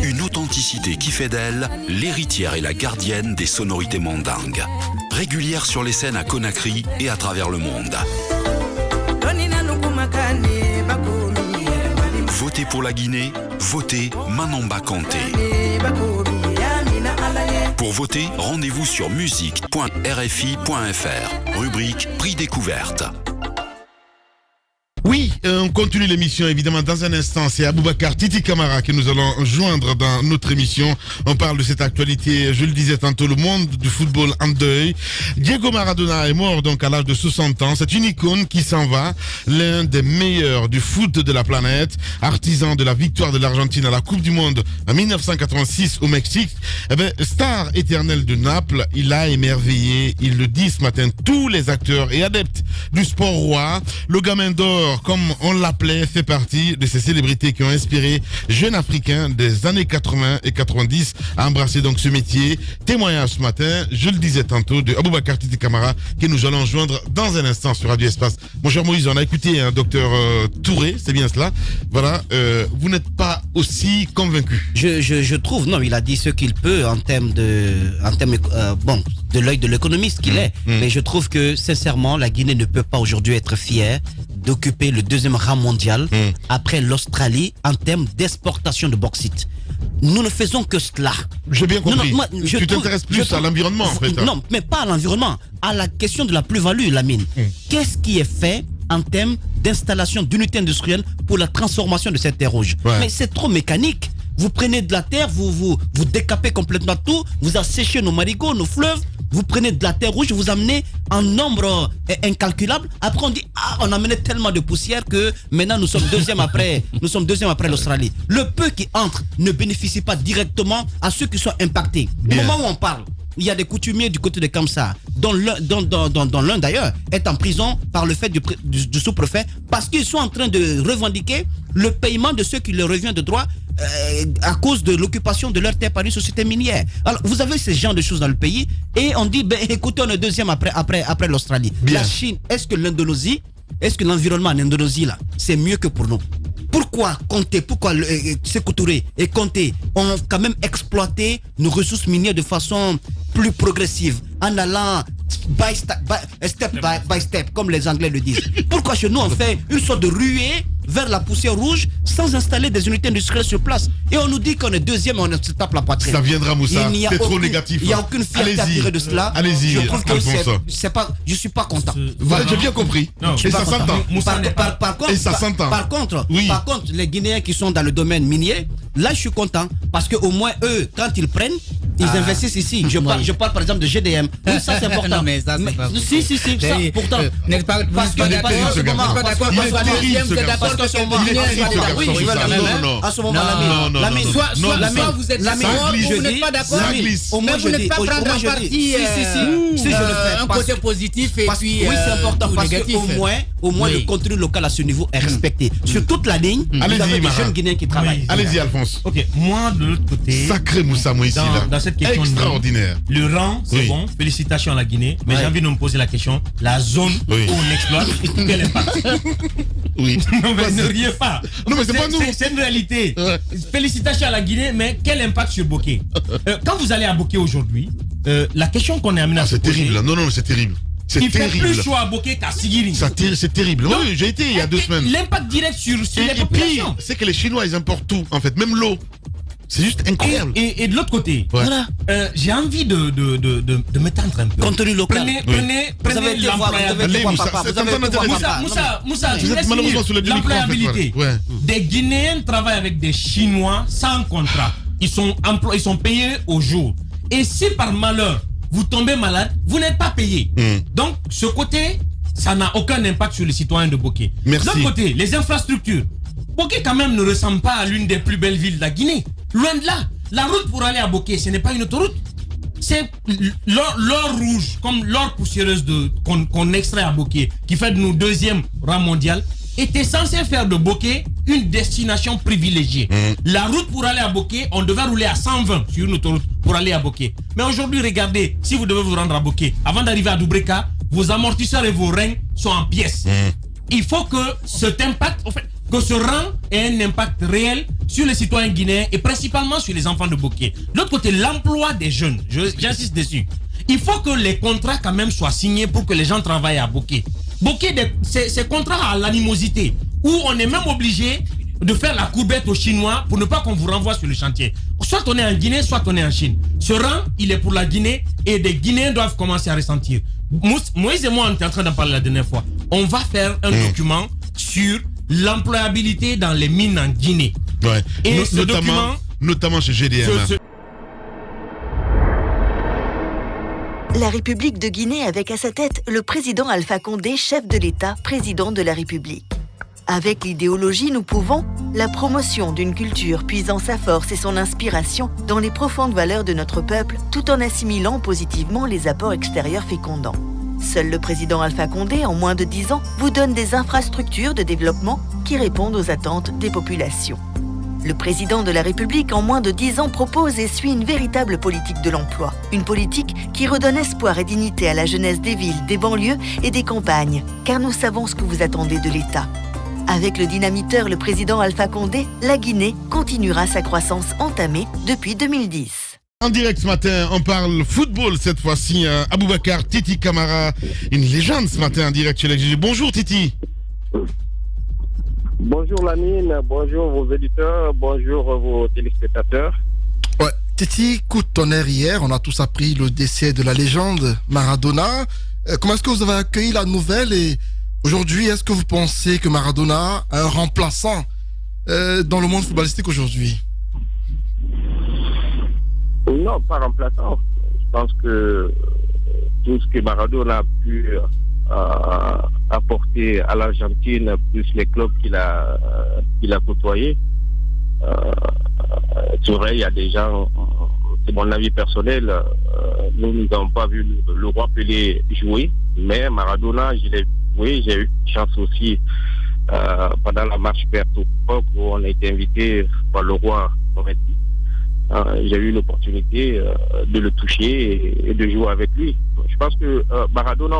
Une authenticité qui fait d'elle l'héritière et la gardienne des sonorités mandingues. Régulière sur les scènes à Conakry et à travers le monde. Votez pour la Guinée, votez Manomba Kanté. Pour voter, rendez-vous sur musique.rfi.fr, rubrique Prix découverte. Oui, on continue l'émission évidemment dans un instant. C'est Aboubacar Titi Camara que nous allons joindre dans notre émission. On parle de cette actualité, je le disais tantôt, le monde du football en deuil. Diego Maradona est mort donc à l'âge de 60 ans. C'est une icône qui s'en va, l'un des meilleurs du foot de la planète, artisan de la victoire de l'Argentine à la Coupe du Monde en 1986 au Mexique. Eh ben, star éternel de Naples, il a émerveillé, il le dit ce matin, tous les acteurs et adeptes du sport roi. Le gamin d'or, comme on l'appelait, fait partie de ces célébrités qui ont inspiré jeunes Africains des années 80 et 90 à embrasser donc ce métier. Témoignage ce matin, je le disais tantôt, de Aboubacar Titi Camara, que nous allons joindre dans un instant sur Radio Espace. Mon cher Moïse, on a écouté un docteur Touré, c'est bien cela. Voilà, vous n'êtes pas aussi convaincu. Je trouve, non, il a dit ce qu'il peut en termes de l'œil de l'économiste qu'il est. Mais je trouve que, sincèrement, la Guinée ne peut pas aujourd'hui être fière d'occuper le deuxième rang mondial après l'Australie en termes d'exportation de bauxite. Nous ne faisons que cela. J'ai bien compris. Tu t'intéresses plus à l'environnement en fait. Non, mais pas à l'environnement, à la question de la plus-value, la mine. Qu'est-ce qui est fait en termes d'installation d'unités industrielles pour la transformation de cette terre rouge? Mais c'est trop mécanique. Vous prenez de la terre, vous décapez complètement tout, vous asséchez nos marigots, nos fleuves, vous prenez de la terre rouge, vous amenez en nombre incalculable. Après on dit, on a amené tellement de poussière que maintenant nous sommes deuxième après l'Australie. Le peu qui entre ne bénéficie pas directement à ceux qui sont impactés. Au moment où on parle, il y a des coutumiers du côté de Kamsa, dont l'un d'ailleurs est en prison par le fait du sous-préfet, parce qu'ils sont en train de revendiquer le paiement de ce qui leur revient de droit à cause de l'occupation de leur terre par une société minière. Alors vous avez ce genre de choses dans le pays et on dit, écoutez, on est deuxième après l'Australie. La Chine, est-ce que l'environnement en Indonésie là, c'est mieux que pour nous? Pourquoi Sékou Touré et Conté ont quand même exploité nos ressources minières de façon plus progressive, en allant step by step, comme les Anglais le disent? Pourquoi chez nous on fait une sorte de ruée vers la poussière rouge sans installer des unités industrielles sur place? Et on nous dit qu'on est deuxième et on se tape la poitrine. Ça viendra, Moussa, c'est trop négatif. Il n'y a aucune fierté à tirer de cela. Allez-y, je trouve que je suis pas content. Voilà, j'ai bien compris. Et ça s'entend. Par contre, les Guinéens qui sont dans le domaine minier, là je suis content parce que au moins eux, quand ils prennent, ils investissent ici. Je parle par exemple de GDM. Oui, ça c'est important. Non, mais ça c'est pas Si, ça, pourtant. N'êtes pas à ce moment-là, la mine. Soit vous êtes d'accord ou vous n'êtes pas d'accord. Mais vous n'êtes pas prendre un parti un côté positif et puis oui, c'est important parce qu'au moins le contenu local à ce niveau est respecté. Sur toute la ligne, vous avez des jeunes Guinéens qui travaillent. Allez-y, Alphonse. Ok, moi de l'autre côté. Sacré Moussa Moïse là. Dans cette question extraordinaire. Le rang, c'est bon. Félicitations à la Guinée. Mais j'ai envie de me poser la question. La zone où on exploite, quel impact? Oui. Non, mais ne riez pas. Non, mais c'est pas nous. C'est une réalité. Félicitations à la Guinée, mais quel impact sur Bokeh? Quand vous allez à Bokeh aujourd'hui, la question qu'on est amené à se poser. C'est terrible. Non, c'est terrible. Il fait plus chaud à Bokeh qu'à Sigiri. C'est terrible. Donc, oui, j'ai été il y a 2 semaines. L'impact direct sur les populations. C'est que les Chinois, ils importent tout, en fait, même l'eau. C'est juste incroyable. Et de l'autre côté, voilà. J'ai envie de m'étendre un peu. Contenu local. Prenez l'employabilité. Moussa, je laisse l'employabilité. Des Guinéens travaillent avec des Chinois sans contrat. Ils sont payés au jour. Et si par malheur, vous tombez malade, vous n'êtes pas payé. Donc, ce côté, ça n'a aucun impact sur les citoyens de Bokeh. Merci. De l'autre côté, les infrastructures. Bokeh, quand même, ne ressemble pas à l'une des plus belles villes de la Guinée. Loin de là. La route pour aller à Bokeh, ce n'est pas une autoroute. C'est l'or rouge, comme l'or poussiéreuse qu'on extrait à Bokeh, qui fait de nous 2e rang mondial, était censé faire de Bokeh une destination privilégiée. La route pour aller à Bokeh, on devait rouler à 120 sur une autoroute pour aller à Bokeh. Mais aujourd'hui, regardez, si vous devez vous rendre à Bokeh, avant d'arriver à Doubreka, vos amortisseurs et vos reins sont en pièces. Il faut que cet impact, en fait, que ce rang ait un impact réel sur les citoyens guinéens et principalement sur les enfants de Bokeh. De l'autre côté, l'emploi des jeunes, j'insiste dessus. Il faut que les contrats quand même soient signés pour que les gens travaillent à Bokeh. Bokeh, c'est contrat à l'animosité, où on est même obligé de faire la courbette aux Chinois pour ne pas qu'on vous renvoie sur le chantier. Soit on est en Guinée, soit on est en Chine. Ce rang, il est pour la Guinée et des Guinéens doivent commencer à ressentir. Moïse et moi, on était en train d'en parler la dernière fois. On va faire un document sur l'employabilité dans les mines en Guinée. Ouais. Et ce document, notamment chez GDM. La République de Guinée avec à sa tête le président Alpha Condé, chef de l'État, président de la République. Avec l'idéologie, nous pouvons la promotion d'une culture puisant sa force et son inspiration dans les profondes valeurs de notre peuple, tout en assimilant positivement les apports extérieurs fécondants. Seul le président Alpha Condé, en moins de 10 ans, vous donne des infrastructures de développement qui répondent aux attentes des populations. Le président de la République, en moins de 10 ans, propose et suit une véritable politique de l'emploi. Une politique qui redonne espoir et dignité à la jeunesse des villes, des banlieues et des campagnes, car nous savons ce que vous attendez de l'État. Avec le dynamiteur, le président Alpha Condé, la Guinée continuera sa croissance entamée depuis 2010. En direct ce matin, on parle football cette fois-ci. Aboubacar Titi Camara, une légende ce matin en direct chez les. Bonjour Titi. Bonjour Lamine, bonjour vos éditeurs, bonjour vos téléspectateurs. Ouais, Titi, coup de tonnerre hier, on a tous appris le décès de la légende Maradona. Comment est-ce que vous avez accueilli la nouvelle et aujourd'hui, est-ce que vous pensez que Maradona a un remplaçant dans le monde footballistique aujourd'hui? Non, pas remplaçant. Je pense que tout ce que Maradona a pu apporter à l'Argentine, plus les clubs qu'il a côtoyés, c'est vrai, il y a des gens, c'est mon avis personnel, nous n'avons pas vu le roi Pelé jouer, mais Maradona, je l'ai vu, j'ai eu chance aussi pendant la marche verte au Pop où on a été invité par le roi Mohamed. J'ai eu l'opportunité de le toucher et de jouer avec lui. Je pense que Maradona,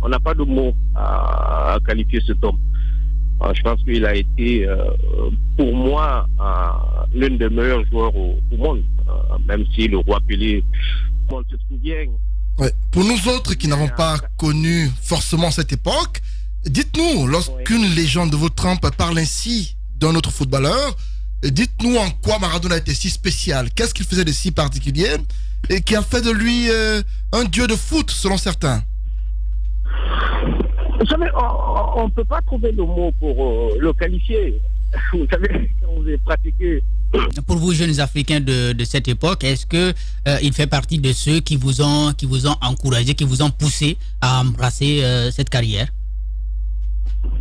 on n'a pas de mots à qualifier cet homme. Je pense qu'il a été, pour moi, l'un des meilleurs joueurs au monde, même si le roi Pelé, on se souvient. Ouais. Pour nous autres qui n'avons pas connu forcément cette époque, dites-nous, lorsqu'une légende de votre trempe parle ainsi d'un autre footballeur, dites-nous en quoi Maradona était si spécial. Qu'est-ce qu'il faisait de si particulier et qui a fait de lui un dieu de foot, selon certains? Vous savez, on ne peut pas trouver le mot pour le qualifier. Vous savez, quand vous avez pratiqué. Pour vous, jeunes Africains de cette époque, est-ce que il fait partie de ceux qui vous ont encouragé, qui vous ont poussé à embrasser cette carrière?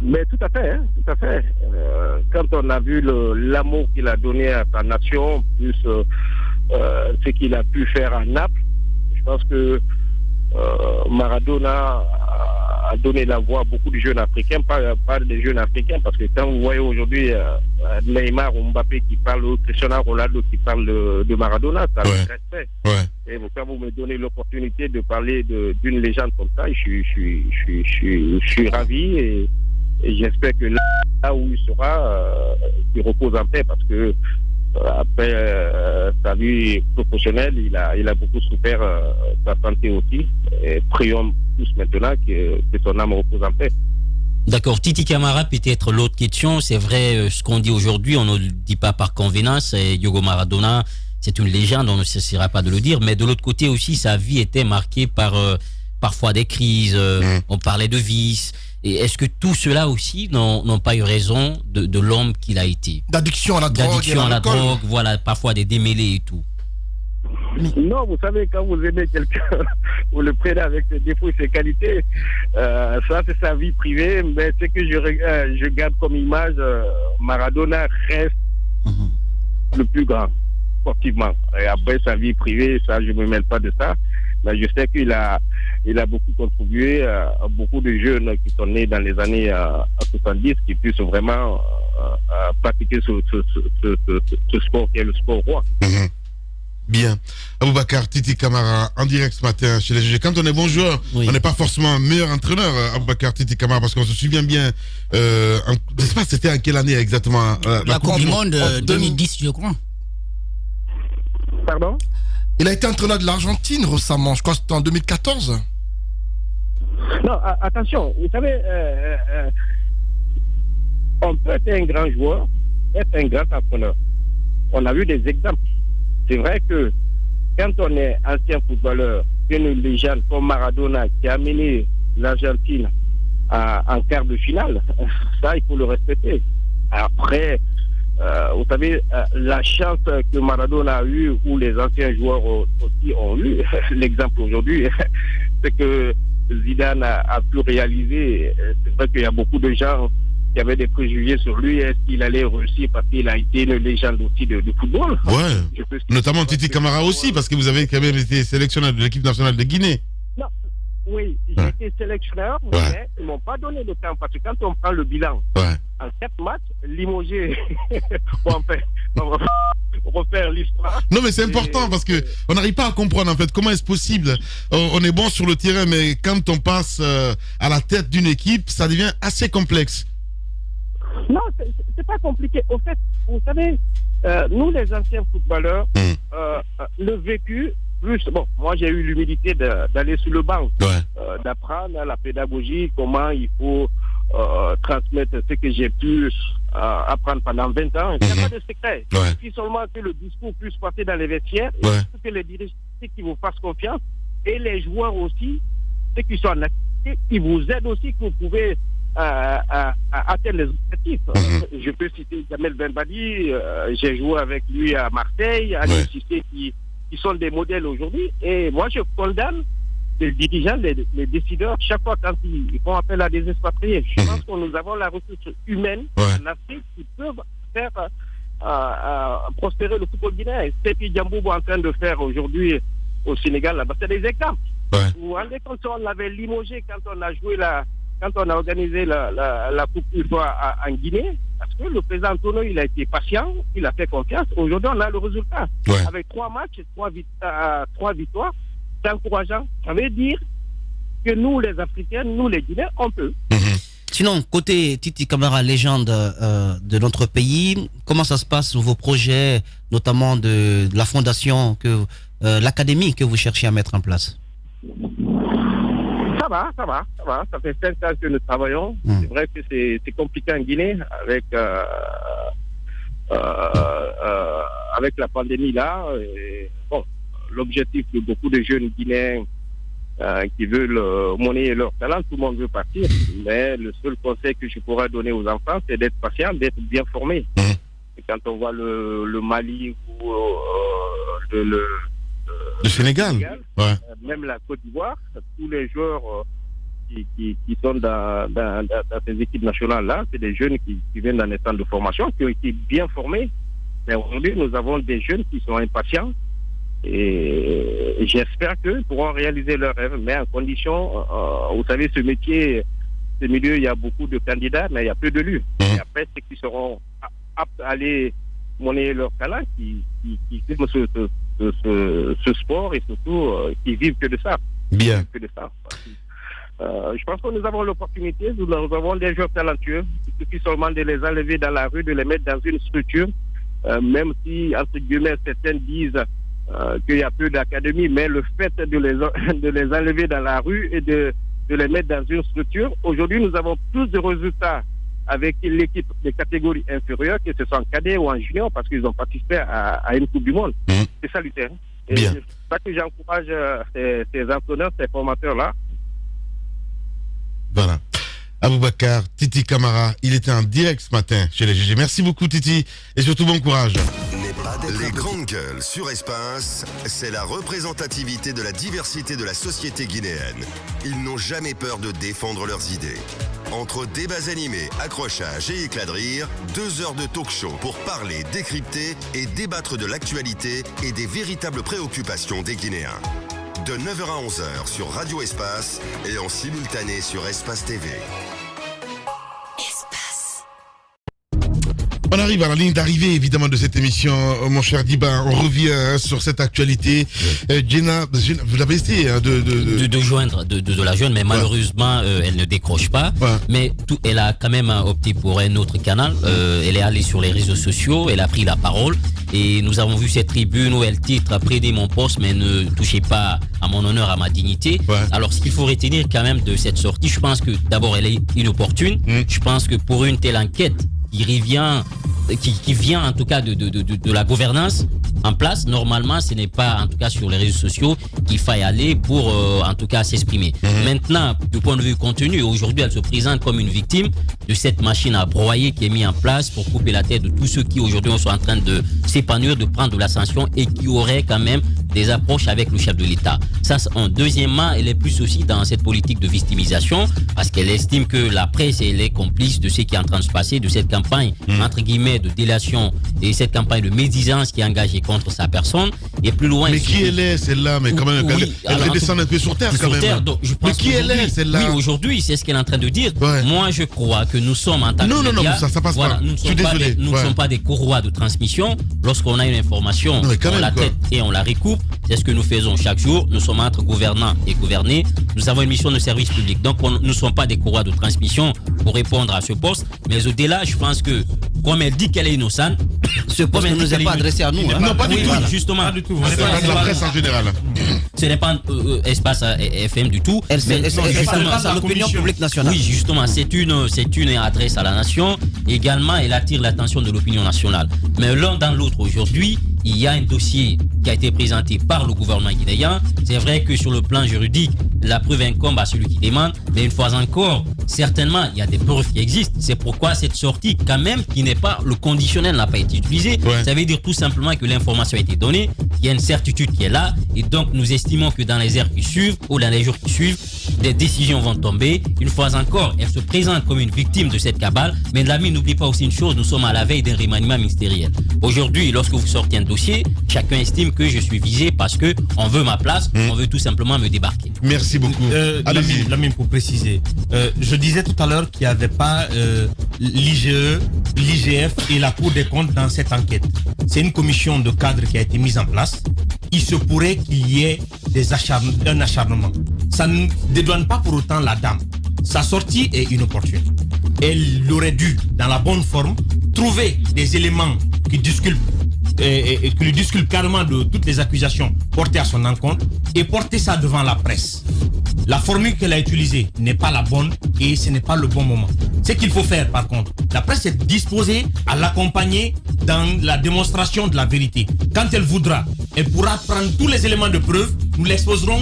Mais tout à fait, hein, tout à fait. Quand on a vu l'amour qu'il a donné à sa nation, plus ce qu'il a pu faire à Naples, je pense que Maradona a donné la voix à beaucoup de jeunes Africains, pas des jeunes Africains, parce que quand vous voyez aujourd'hui Neymar ou Mbappé qui parle, Cristiano Ronaldo qui parle de Maradona, ça me respecte. Ouais. Et quand vous me donnez l'opportunité de parler d'une légende comme ça, je suis ravi et j'espère que là où il sera, il repose en paix, parce que après sa vie professionnelle, il a beaucoup souffert sa santé aussi. Et prions tous maintenant que son âme repose en paix. D'accord. Titi Camara, peut-être l'autre question. C'est vrai, ce qu'on dit aujourd'hui, on ne le dit pas par convenance. Diego Maradona, c'est une légende, on ne cessera pas de le dire. Mais de l'autre côté aussi, sa vie était marquée par parfois des crises. On parlait de vices. Et est-ce que tout cela aussi n'ont pas eu raison de l'homme qu'il a été? D'addiction à la drogue. D'addiction à la drogue, voilà, parfois des démêlés et tout. Non, vous savez, quand vous aimez quelqu'un, vous le prenez avec ses défauts et ses qualités. Ça, c'est sa vie privée, mais ce que je garde comme image, Maradona reste le plus grand, sportivement. Et après, sa vie privée, ça, je ne me mêle pas de ça. Mais je sais qu'il a beaucoup contribué à beaucoup de jeunes qui sont nés dans les années 70 qui puissent vraiment pratiquer ce sport qui est le sport roi. Bien. Aboubacar Titi Camara, en direct ce matin chez les GG. Quand on est bon joueur, on n'est pas forcément meilleur entraîneur, Aboubacar Titi Camara, parce qu'on se souvient bien, je ne sais pas c'était en quelle année exactement la Coupe du Monde 2010, je crois. Pardon? Il a été entraîneur de l'Argentine récemment, je crois que c'était en 2014. Non, attention, vous savez, on peut être un grand joueur, être un grand entraîneur. On a vu des exemples. C'est vrai que quand on est ancien footballeur, une légende comme Maradona qui a amené l'Argentine en quart de finale, ça, il faut le respecter. Après, vous savez, la chance que Maradona a eue, ou les anciens joueurs aussi ont eu, l'exemple aujourd'hui, c'est que Zidane a pu réaliser. C'est vrai qu'il y a beaucoup de gens qui avaient des préjugés sur lui. Est-ce qu'il allait réussir parce qu'il a été une légende aussi de football? Ouais, notamment Titi Camara aussi, parce que vous avez quand même été sélectionneur de l'équipe nationale de Guinée. Non, oui, j'ai été sélectionneur, mais ils ne m'ont pas donné le temps, parce que quand on prend le bilan, en 7 matchs, limogé, on va refaire l'histoire. Non, mais c'est important, parce que on n'arrive pas à comprendre, en fait, comment est-ce possible. On est bon sur le terrain, mais quand on passe à la tête d'une équipe, ça devient assez complexe. Non, c'est pas compliqué. Au fait, vous savez, nous les anciens footballeurs, le vécu, plus, bon, moi j'ai eu l'humilité d'aller sur le banc, d'apprendre la pédagogie, comment il faut transmettre ce que j'ai pu apprendre pendant 20 ans. Il n'y a pas de secret. Il suffit seulement que le discours puisse passer dans les vestiaires, que les dirigeants qui vous fassent confiance, et les joueurs aussi, ceux qui sont en activité, qui vous aident aussi, que vous pouvez à atteindre les objectifs. Je peux citer Jamel Benbadi, j'ai joué avec lui à Marseille, à l'UCC qui sont des modèles aujourd'hui. Et moi, je condamne les dirigeants, les décideurs, chaque fois quand ils font appel à des expatriés. Je pense que nous avons la ressource humaine en Afrique qui peuvent faire prospérer le football guinéen. C'est ce que Djamboubou est en train de faire aujourd'hui au Sénégal. Là-bas, c'est des exemples. Vous vous rendez compte, on l'avait limogé quand on a joué quand on a organisé la Coupe une fois en Guinée, parce que le président Antonio, il a été patient, il a fait confiance. Aujourd'hui, on a le résultat. Avec 3 matchs, 3 victoires, c'est encourageant. Ça veut dire que nous, les Africains, nous, les Guinéens, on peut. Sinon, côté Titi Camara, légende de notre pays, comment ça se passe, vos projets, notamment de la fondation, l'académie que vous cherchez à mettre en place? Ça va. Ça fait 5 ans que nous travaillons. C'est vrai que c'est compliqué en Guinée avec la pandémie là. Bon, l'objectif de beaucoup de jeunes Guinéens qui veulent monnayer leur talent, tout le monde veut partir. Mais le seul conseil que je pourrais donner aux enfants, c'est d'être patient, d'être bien formé. Et quand on voit le Mali ou le Sénégal, même la Côte d'Ivoire, tous les joueurs qui sont dans ces équipes nationales-là, c'est des jeunes qui viennent dans les centres de formation, qui ont été bien formés. Mais aujourd'hui, nous avons des jeunes qui sont impatients et j'espère qu'ils pourront réaliser leurs rêves, mais en condition, vous savez, ce milieu, il y a beaucoup de candidats, mais il y a peu de lieux. Et après, ceux qui seront aptes à aller monnayer leur talent, qui vivent ce sport et surtout qui vivent que de ça. Bien. Que de ça. Je pense que nous avons l'opportunité, nous avons des joueurs talentueux. Il suffit seulement de les enlever dans la rue, de les mettre dans une structure même si, entre guillemets, certains disent qu'il y a peu d'académies, mais le fait de les enlever dans la rue et de les mettre dans une structure, aujourd'hui, nous avons plus de résultats avec l'équipe des catégories inférieures, que ce soit en cadet ou en junior, parce qu'ils ont participé à une Coupe du Monde. C'est salutaire. Et c'est ça que j'encourage ces entraîneurs, ces formateurs-là. Voilà. Aboubacar, Titi Camara, il était en direct ce matin chez les GG. Merci beaucoup Titi et surtout bon courage. Les grandes gueules sur Espace, c'est la représentativité de la diversité de la société guinéenne. Ils n'ont jamais peur de défendre leurs idées. Entre débats animés, accrochages et éclats de rire, 2 heures de talk show pour parler, décrypter et débattre de l'actualité et des véritables préoccupations des Guinéens. De 9h à 11h sur Radio Espace et en simultané sur Espace TV. On arrive à la ligne d'arrivée évidemment de cette émission, mon cher Diba. On revient sur cette actualité. Jenna, vous l'avez essayé de joindre, de la joindre, mais malheureusement elle ne décroche pas. Mais elle a quand même opté pour un autre canal. Elle est allée sur les réseaux sociaux, elle a pris la parole et nous avons vu cette tribune où elle titre « Prédez mon poste mais ne touchez pas à mon honneur, à ma dignité ». Alors ce qu'il faut retenir quand même de cette sortie, je pense que d'abord elle est inopportune. Je pense que pour une telle enquête qui vient en tout cas de la gouvernance en place, normalement ce n'est pas en tout cas sur les réseaux sociaux qu'il faille aller pour en tout cas s'exprimer. Maintenant, du point de vue contenu, aujourd'hui elle se présente comme une victime de cette machine à broyer qui est mise en place pour couper la tête de tous ceux qui aujourd'hui sont en train de s'épanouir, de prendre de l'ascension et qui auraient quand même des approches avec le chef de l'État. Ça, deuxièmement, elle est plus aussi dans cette politique de victimisation parce qu'elle estime que la presse elle est complice de ce qui est en train de se passer, de cette campagne entre guillemets de délation et cette campagne de médisance qui est engagée contre sa personne. Et plus loin. Mais qui elle est celle-là? Mais quand même, elle redescend un peu sur terre quand même. Donc, je pense mais qui elle est celle-là? Oui, aujourd'hui, c'est ce qu'elle est en train de dire. Moi, je crois que nous sommes en tant que médias, ça passe pas. Nous ne sommes pas des courroies de transmission. Lorsqu'on a une information, on la traite et on la recoupe. C'est ce que nous faisons chaque jour. Nous sommes entre gouvernants et gouvernés. Nous avons une mission de service public. Donc, nous ne sommes pas des courroies de transmission pour répondre à ce poste. Mais au-delà, je pense que, comme elle dit qu'elle est innocente, ce poste ne nous est pas adressé à nous. Non, pas du tout. Justement. Pas du tout. C'est pas de la presse en général. Ce n'est pas Espace FM du tout. Elle s'adresse à l'opinion publique nationale. Oui, justement, c'est une adresse à la nation. Également, elle attire l'attention de l'opinion nationale. Mais l'un dans l'autre aujourd'hui, il y a un dossier qui a été présenté par le gouvernement guinéen. C'est vrai que sur le plan juridique, la preuve incombe à celui qui demande. Mais une fois encore, certainement, il y a des preuves qui existent. C'est pourquoi cette sortie, quand même, qui n'est pas, le conditionnel n'a pas été utilisé. Ça veut dire tout simplement que l'information a été donnée. Il y a une certitude qui est là. Et donc, nous estimons que dans les heures qui suivent ou dans les jours qui suivent, des décisions vont tomber. Une fois encore, elle se présente comme une victime de cette cabale. Mais l'ami, n'oublie pas aussi une chose, nous sommes à la veille d'un remaniement ministériel. Aujourd'hui, lorsque vous sortez un dossier, chacun estime que je suis visé parce que on veut ma place, on veut tout simplement me débarquer. Merci beaucoup. Lamine, pour préciser, je disais tout à l'heure qu'il n'y avait pas l'IGE, l'IGF et la Cour des comptes dans cette enquête. C'est une commission de cadre qui a été mise en place. Il se pourrait qu'il y ait un acharnement. Ça ne dédouane pas pour autant la dame. Sa sortie est inopportune. Elle aurait dû, dans la bonne forme, trouver des éléments qui disculpent et qui lui disculpent carrément de toutes les accusations portées à son encontre et porter ça devant la presse. La formule qu'elle a utilisée n'est pas la bonne et ce n'est pas le bon moment. Ce qu'il faut faire par contre, la presse est disposée à l'accompagner dans la démonstration de la vérité. Quand elle voudra, elle pourra prendre tous les éléments de preuve, nous l'exposerons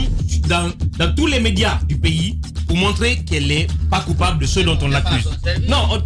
dans tous les médias du pays pour montrer qu'elle n'est pas coupable de ce dont on l'accuse. Non,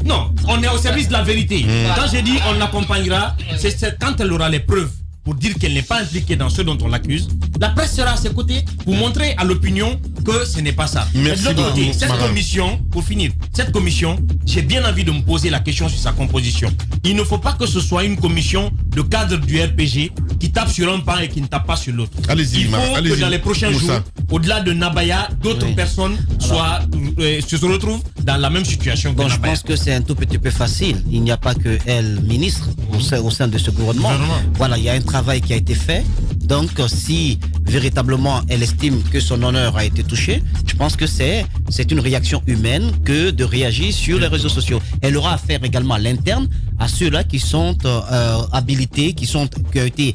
on est au service de la vérité. Quand j'ai dit on l'accompagnera, c'est quand elle aura les preuves pour dire qu'elle n'est pas impliquée dans ce dont on l'accuse. La presse sera à ses côtés pour montrer à l'opinion que ce n'est pas ça. Merci de l'autre côté, cette commission, pour finir, cette commission, j'ai bien envie de me poser la question sur sa composition. Il ne faut pas que ce soit une commission de cadre du RPG qui tape sur un pan et qui ne tape pas sur l'autre. Il faut que dans les prochains jours, au-delà de Nabaya, d'autres personnes se retrouvent dans la même situation que Nabaya. Je pense que c'est un tout petit peu facile. Il n'y a pas que elle, ministre, au sein de ce gouvernement. Voilà, il y a un travail qui a été fait. Donc, si véritablement elle estime que son honneur a été touché, je pense que c'est une réaction humaine que de réagir sur les réseaux sociaux. Elle aura affaire également à l'interne, à ceux-là qui sont habilités, qui ont été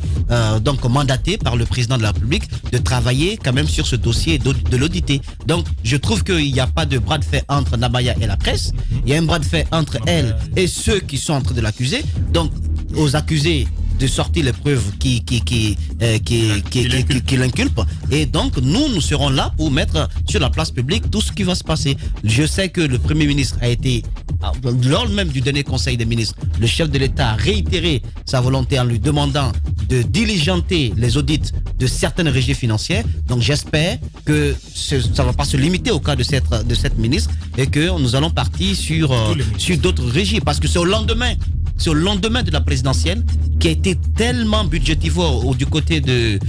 donc mandatés par le président de la République de travailler quand même sur ce dossier et de l'auditer. Donc, je trouve qu'il n'y a pas de bras de fer entre Nabaya et la presse. Il y a un bras de fer entre elle et ceux qui sont en train de l'accuser. Donc, aux accusés de sortir les preuves qui l'inculpent. Et donc, nous serons là pour mettre sur la place publique tout ce qui va se passer. Je sais que le Premier ministre a été, lors même du dernier Conseil des ministres, le chef de l'État a réitéré sa volonté en lui demandant de diligenter les audits de certaines régies financières. Donc, j'espère que ça ne va pas se limiter au cas de cette ministre et que nous allons partir sur d'autres régies. Parce que c'est au lendemain de la présidentielle qui a été tellement budgétivore du côté de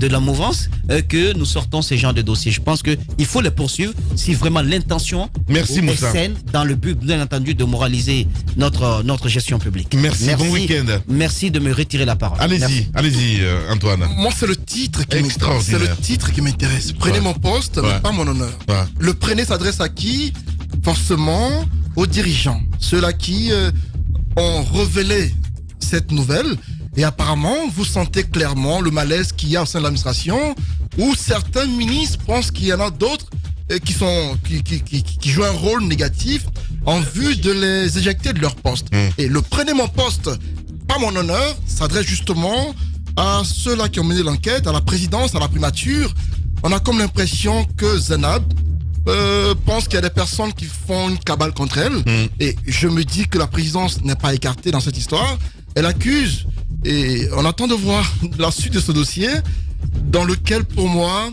la mouvance que nous sortons ces genres de dossiers. Je pense qu'il faut les poursuivre si vraiment l'intention est saine dans le but, bien entendu, de moraliser notre gestion publique. Merci. Bon week-end. Merci de me retirer la parole. Allez-y, Antoine. Moi, c'est le titre qui m'intéresse. Prenez mon poste, mais pas mon honneur. Le prenez s'adresse à qui? Forcément aux dirigeants. Ceux-là qui ont révélé cette nouvelle et apparemment vous sentez clairement le malaise qu'il y a au sein de l'administration où certains ministres pensent qu'il y en a d'autres qui jouent un rôle négatif en vue de les éjecter de leur poste. Et le prenez mon poste, pas mon honneur, s'adresse justement à ceux-là qui ont mené l'enquête, à la présidence, à la primature. On a comme l'impression que Zenab pense qu'il y a des personnes qui font une cabale contre elle. Et je me dis que la présidence n'est pas écartée dans cette histoire. Elle accuse et on attend de voir la suite de ce dossier dans lequel, pour moi,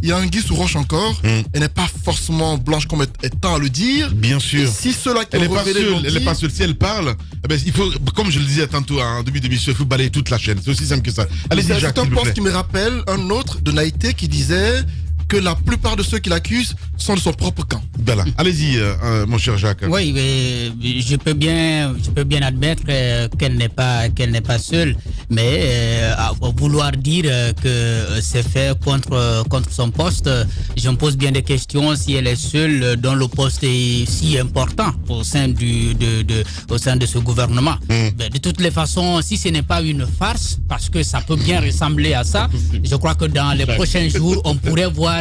il y a un guise sous roche encore. Elle n'est pas forcément blanche comme elle tend à le dire. Bien sûr. Et si ceux-là qui elle n'est pas seule. Si elle parle, il faut, comme je le disais tantôt en début d'émission, il faut balayer toute la chaîne. C'est aussi simple que ça. Allez-y, Jacques, c'est un poste qui me rappelle un autre de Naïté qui disait que la plupart de ceux qui l'accusent sont de son propre camp. Voilà. Allez-y, mon cher Jacques. Oui, mais je peux bien admettre qu'elle n'est pas seule, mais à vouloir dire que c'est fait contre son poste, je me pose bien des questions si elle est seule dont le poste est si important au sein de ce gouvernement. De toutes les façons, si ce n'est pas une farce, parce que ça peut bien ressembler à ça, je crois que dans les prochains jours, on pourrait voir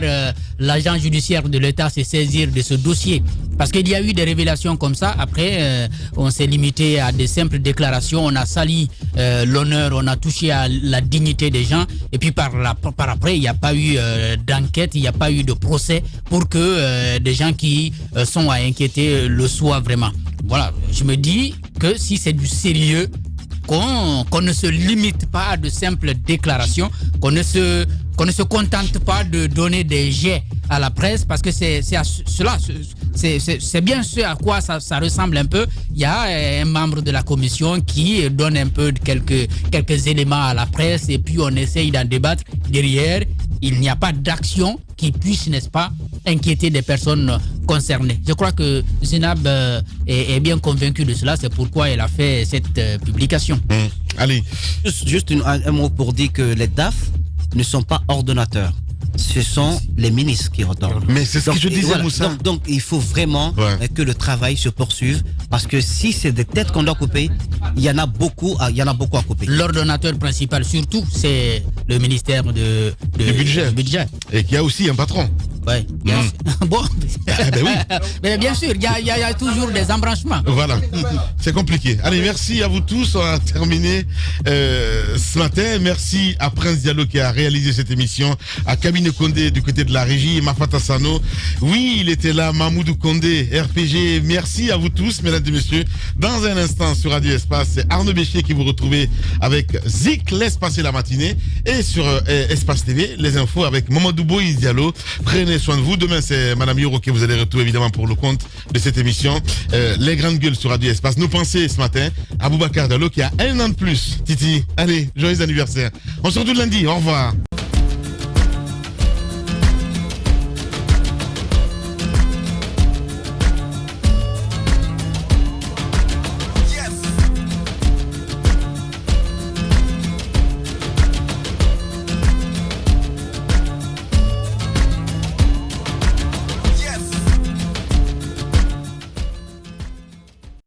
l'agent judiciaire de l'État se saisir de ce dossier. Parce qu'il y a eu des révélations comme ça. Après, on s'est limité à des simples déclarations. On a sali l'honneur, on a touché à la dignité des gens. Et puis par après, il n'y a pas eu d'enquête, il n'y a pas eu de procès pour que des gens qui sont à inquiéter le soient vraiment. Voilà, je me dis que si c'est du sérieux, qu'on ne se limite pas à de simples déclarations, qu'on ne se contente pas de donner des jets à la presse, parce que c'est bien ce à quoi ça ressemble un peu. Il y a un membre de la commission qui donne un peu quelques éléments à la presse et puis on essaye d'en débattre. Derrière, il n'y a pas d'action qui puisse, n'est-ce pas, inquiéter des personnes concernées. Je crois que Zenab est bien convaincu de cela, c'est pourquoi elle a fait cette publication. Allez. Juste un mot pour dire que les DAF ne sont pas ordonnateurs. Ce sont les ministres qui ordonnent. Mais c'est ce que je disais, voilà. Moussa. Donc il faut vraiment que le travail se poursuive, parce que si c'est des têtes qu'on doit couper, il y en a beaucoup à couper. L'ordonnateur principal surtout, c'est le ministère du budget. Et qu'il y a aussi un patron. Oui. Bon. Ben oui. Mais bien sûr, il y a toujours des embranchements. Voilà. C'est compliqué. Allez, merci à vous tous. On a terminé ce matin. Merci à Prince Diallo qui a réalisé cette émission, à Kabine Condé du côté de la régie, Mafata Sano. Oui, il était là, Mamoudou Condé, RPG. Merci à vous tous, mesdames et messieurs. Dans un instant sur Radio Espace, c'est Arnaud Béchier qui vous retrouvez avec Zik, laisse passer la matinée, et sur Espace TV, les infos avec Mamadou Boïs Diallo. Prenez soin de vous. Demain, c'est Madame Yoro que vous allez retrouver évidemment pour le compte de cette émission. Les grandes gueules sur Radio Espace. Nos pensées ce matin à Boubacar Diallo qui a 1 an de plus. Titi, allez, joyeux anniversaire. On se retrouve lundi. Au revoir.